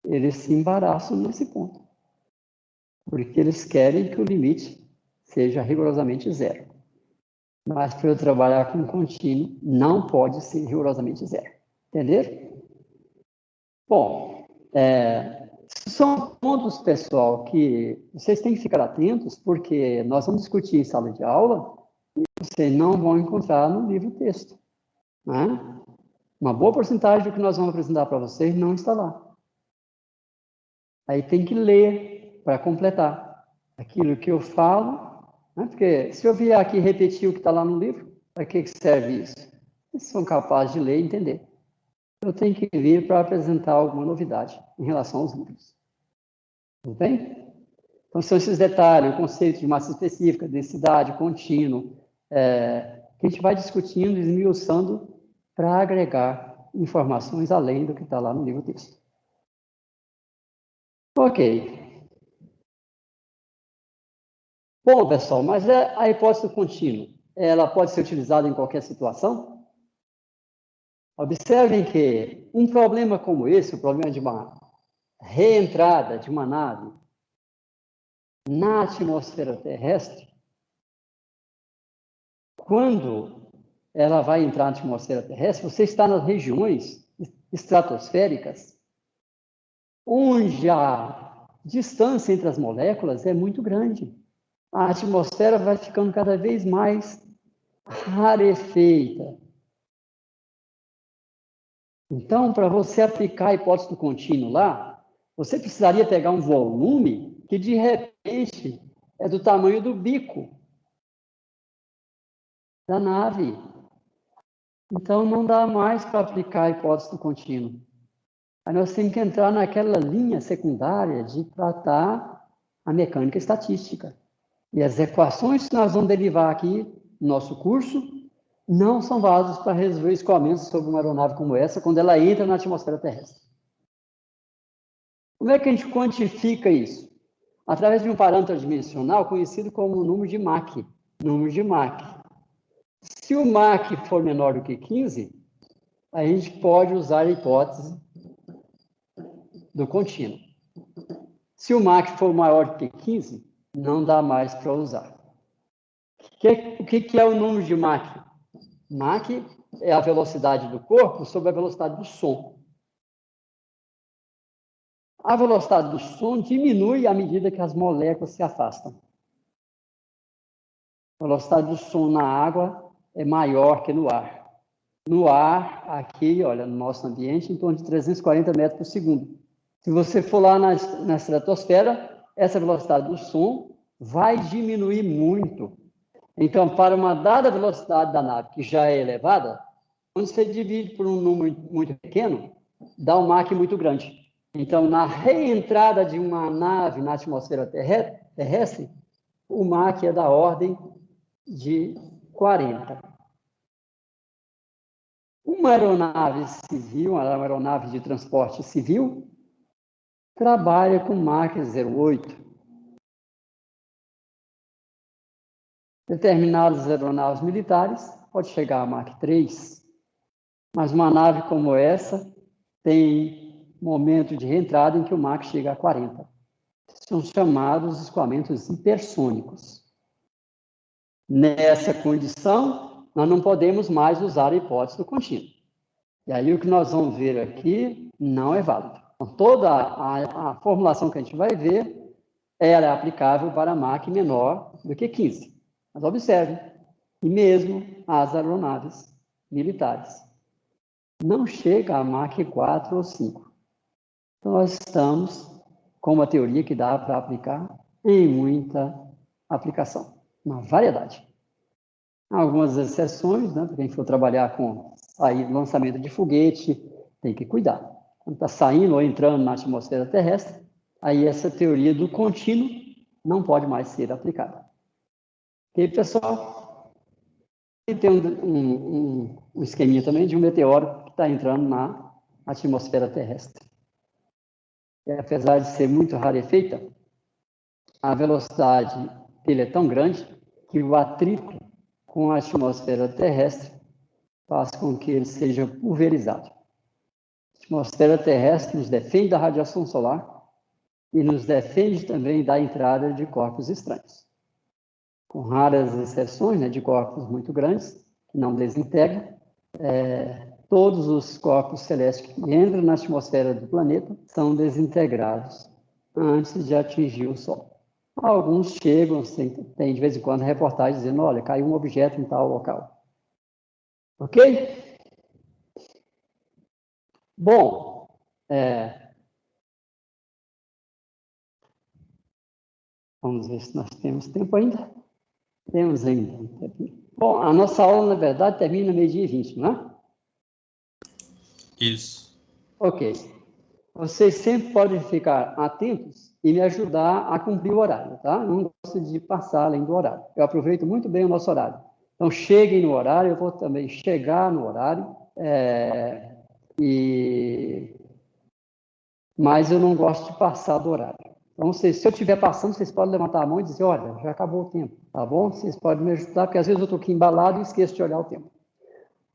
Speaker 1: eles se embaraçam nesse ponto, porque eles querem que o limite seja rigorosamente zero. Mas para eu trabalhar com contínuo, não pode ser rigorosamente zero. Entenderam? Bom, são pontos, pessoal, que vocês têm que ficar atentos, porque nós vamos discutir em sala de aula e vocês não vão encontrar no livro texto, né? Uma boa porcentagem do que nós vamos apresentar para vocês não está lá. Aí tem que ler para completar aquilo que eu falo, né? Porque se eu vier aqui repetir o que está lá no livro, para que serve isso? Vocês são capazes de ler e entender. Eu tenho que vir para apresentar alguma novidade em relação aos livros. Tudo bem? Então, são esses detalhes, o conceito de massa específica, densidade, contínuo, que a gente vai discutindo e esmiuçando para agregar informações além do que está lá no livro texto. Ok. Bom, pessoal, mas a hipótese do contínuo, ela pode ser utilizada em qualquer situação? Observem que um problema como esse, o problema de uma reentrada de uma nave na atmosfera terrestre, quando ela vai entrar na atmosfera terrestre, você está nas regiões estratosféricas, onde a distância entre as moléculas é muito grande. A atmosfera vai ficando cada vez mais rarefeita. Então, para você aplicar a hipótese do contínuo lá, você precisaria pegar um volume que, de repente, é do tamanho do bico da nave. Então, não dá mais para aplicar a hipótese do contínuo. Aí nós temos que entrar naquela linha secundária de tratar a mecânica estatística. E as equações que nós vamos derivar aqui no nosso curso não são válidas para resolver escoamentos sobre uma aeronave como essa, quando ela entra na atmosfera terrestre. Como é que a gente quantifica isso? Através de um parâmetro dimensional conhecido como número de Mach. Número de Mach. Se Se o Mach for menor do que 15, a gente pode usar a hipótese do contínuo. Se o Mach for maior do que 15, não dá mais para usar. O que é o número de Mach? Mach é a velocidade do corpo sobre a velocidade do som. A velocidade do som diminui à medida que as moléculas se afastam. A velocidade do som na água é maior que no ar. No ar, aqui, olha, no nosso ambiente, em torno de 340 metros por segundo. Se você for lá na estratosfera, essa velocidade do som vai diminuir muito. Então, para uma dada velocidade da nave, que já é elevada, quando você divide por um número muito pequeno, dá um Mach muito grande. Então, na reentrada de uma nave na atmosfera terrestre, o Mach é da ordem de 40. Uma aeronave civil, uma aeronave de transporte civil, trabalha com Mach 0,8. Determinadas aeronaves militares pode chegar a Mach 3, mas uma nave como essa tem momento de reentrada em que o Mach chega a 40. São chamados escoamentos hipersônicos. Nessa condição, nós não podemos mais usar a hipótese do contínuo. E aí o que nós vamos ver aqui não é válido. Então, toda a formulação que a gente vai ver, ela é aplicável para Mach menor do que 15. Mas observe, e mesmo as aeronaves militares não chega a Mach 4 ou 5. Então, nós estamos com uma teoria que dá para aplicar em muita aplicação, uma variedade. Há algumas exceções, né? Para quem for trabalhar com lançamento de foguete, tem que cuidar. Quando está saindo ou entrando na atmosfera terrestre, aí essa teoria do contínuo não pode mais ser aplicada. Ok, pessoal? E tem um esqueminha também de um meteoro que está entrando na atmosfera terrestre. E, apesar de ser muito rarefeita, a velocidade dele é tão grande que o atrito com a atmosfera terrestre faz com que ele seja pulverizado. A atmosfera terrestre nos defende da radiação solar e nos defende também da entrada de corpos estranhos. Com raras exceções, né, de corpos muito grandes, que não desintegram, todos os corpos celestes que entram na atmosfera do planeta são desintegrados antes de atingir o Sol. Alguns chegam, tem de vez em quando reportagens dizendo, olha, caiu um objeto em tal local. Ok? Bom, vamos ver se nós temos tempo ainda. Temos ainda. Bom, a nossa aula, na verdade, termina meio-dia e 20, não é?
Speaker 3: Isso.
Speaker 1: Ok. Vocês sempre podem ficar atentos e me ajudar a cumprir o horário, tá? Não gosto de passar além do horário. Eu aproveito muito bem o nosso horário. Então, cheguem no horário, eu vou também chegar no horário, mas eu não gosto de passar do horário. Então, se eu estiver passando, vocês podem levantar a mão e dizer, olha, já acabou o tempo, tá bom? Vocês podem me ajudar, porque às vezes eu estou aqui embalado e esqueço de olhar o tempo.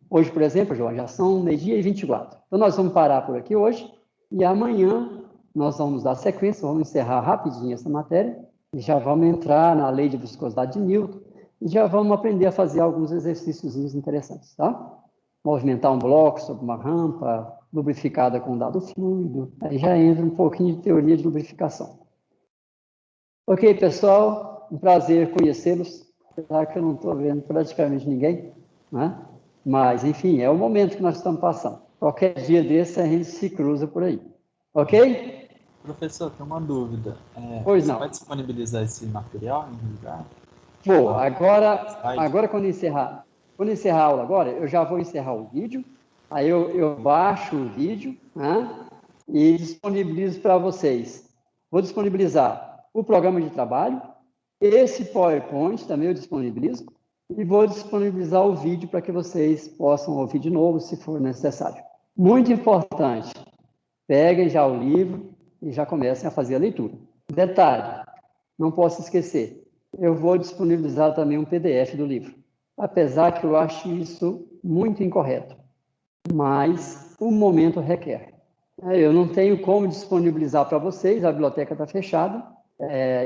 Speaker 1: Hoje, por exemplo, João, já são 12h24. Então, nós vamos parar por aqui hoje e amanhã nós vamos dar sequência, vamos encerrar rapidinho essa matéria e já vamos entrar na lei de viscosidade de Newton e já vamos aprender a fazer alguns exercícios interessantes, tá? Movimentar um bloco sobre uma rampa, lubrificada com dado fluido, aí já entra um pouquinho de teoria de lubrificação. Ok, pessoal, um prazer conhecê-los, apesar que eu não estou vendo praticamente ninguém, né? Mas, enfim, é o momento que nós estamos passando. Qualquer dia desse a gente se cruza por aí. Ok?
Speaker 7: Professor, tem uma dúvida.
Speaker 1: Pois não.
Speaker 7: Você vai disponibilizar esse material em algum lugar?
Speaker 1: Vou. Agora quando encerrar a aula agora, eu já vou encerrar o vídeo, aí eu baixo o vídeo, né, e disponibilizo para vocês. Vou disponibilizar o programa de trabalho, esse PowerPoint também eu disponibilizo, e vou disponibilizar o vídeo para que vocês possam ouvir de novo, se for necessário. Muito importante, peguem já o livro e já comecem a fazer a leitura. Detalhe, não posso esquecer, eu vou disponibilizar também um PDF do livro. apesar que eu acho isso muito incorreto. Mas o momento requer. Eu não tenho como disponibilizar para vocês, a biblioteca está fechada,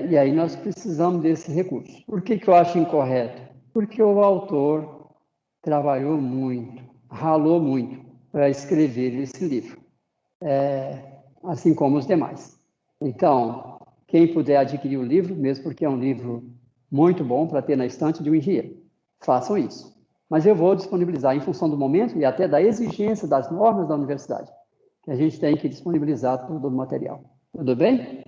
Speaker 1: e aí nós precisamos desse recurso. Por que eu acho incorreto? Porque o autor trabalhou muito, ralou muito para escrever esse livro, assim como os demais. Então, quem puder adquirir o livro, mesmo porque é um livro muito bom para ter na estante de um engenheiro, façam isso. Mas eu vou disponibilizar em função do momento e até da exigência das normas da universidade, que a gente tem que disponibilizar todo o material. Tudo bem?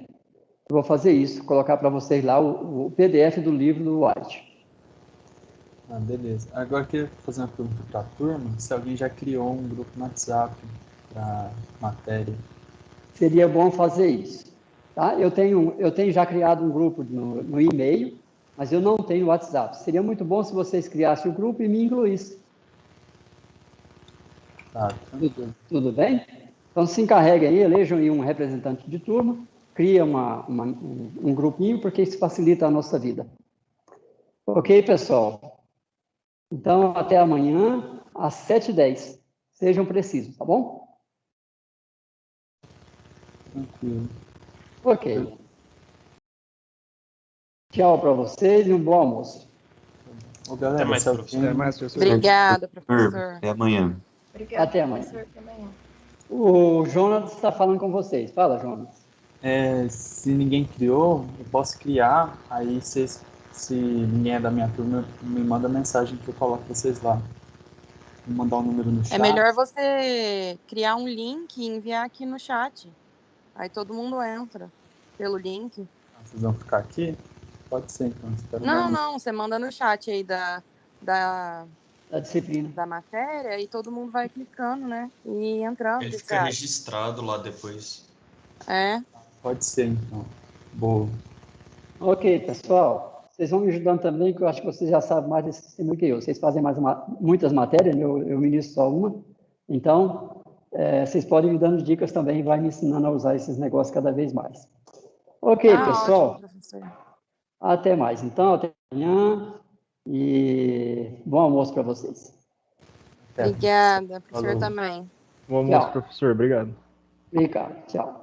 Speaker 1: Eu vou fazer isso, colocar para vocês lá o PDF do livro do White.
Speaker 7: Ah, beleza. Agora eu queria fazer uma pergunta para a turma, se alguém já criou um grupo no WhatsApp para matéria.
Speaker 1: Seria bom fazer isso. Tá? Eu tenho já criado um grupo no e-mail, mas eu não tenho WhatsApp. Seria muito bom se vocês criassem o grupo e me incluíssem.
Speaker 7: Tá.
Speaker 1: Tudo bem? Então se encarreguem aí, elejam aí um representante de turma, cria um grupinho, porque isso facilita a nossa vida. Ok, pessoal? Então, até amanhã, às 7h10. Sejam precisos, tá bom?
Speaker 7: Tranquilo.
Speaker 1: Ok. Tchau para vocês e um bom almoço.
Speaker 7: Ô, galera,
Speaker 3: Até mais,
Speaker 7: se alguém-
Speaker 3: professor.
Speaker 8: Até mais, professor.
Speaker 9: Obrigada, professor.
Speaker 10: Até amanhã.
Speaker 9: Obrigada,
Speaker 1: Até amanhã.
Speaker 9: professor. Até amanhã.
Speaker 1: O Jonas está falando com vocês. Fala, Jonas.
Speaker 7: Se ninguém criou, eu posso criar, aí vocês, se ninguém é da minha turma, me manda mensagem que eu coloco vocês lá. Vou mandar um número no chat.
Speaker 9: É melhor você criar um link e enviar aqui no chat. Aí todo mundo entra pelo link.
Speaker 7: Vocês vão ficar aqui? Pode ser, então. Espero
Speaker 9: Não, você manda no chat aí da
Speaker 1: Da disciplina.
Speaker 9: da matéria e todo mundo vai clicando, né? E entrando.
Speaker 3: Ele
Speaker 9: que
Speaker 3: fica
Speaker 9: você acha?
Speaker 3: registrado lá depois.
Speaker 7: Pode ser, então. Boa.
Speaker 1: Ok, pessoal. Vocês vão me ajudando também, que eu acho que vocês já sabem mais desse sistema que eu. Vocês fazem muitas matérias, né? Eu ministro só uma. Então, vocês podem me dando dicas também e vai me ensinando a usar esses negócios cada vez mais. Ok, pessoal.
Speaker 9: Ótimo, professor.
Speaker 1: Até mais. Então, até amanhã e bom almoço para vocês.
Speaker 9: Obrigada, professor
Speaker 7: Falou.
Speaker 9: também.
Speaker 8: Bom almoço,
Speaker 1: Tchau.
Speaker 8: professor. Obrigado.
Speaker 1: Obrigado. Tchau.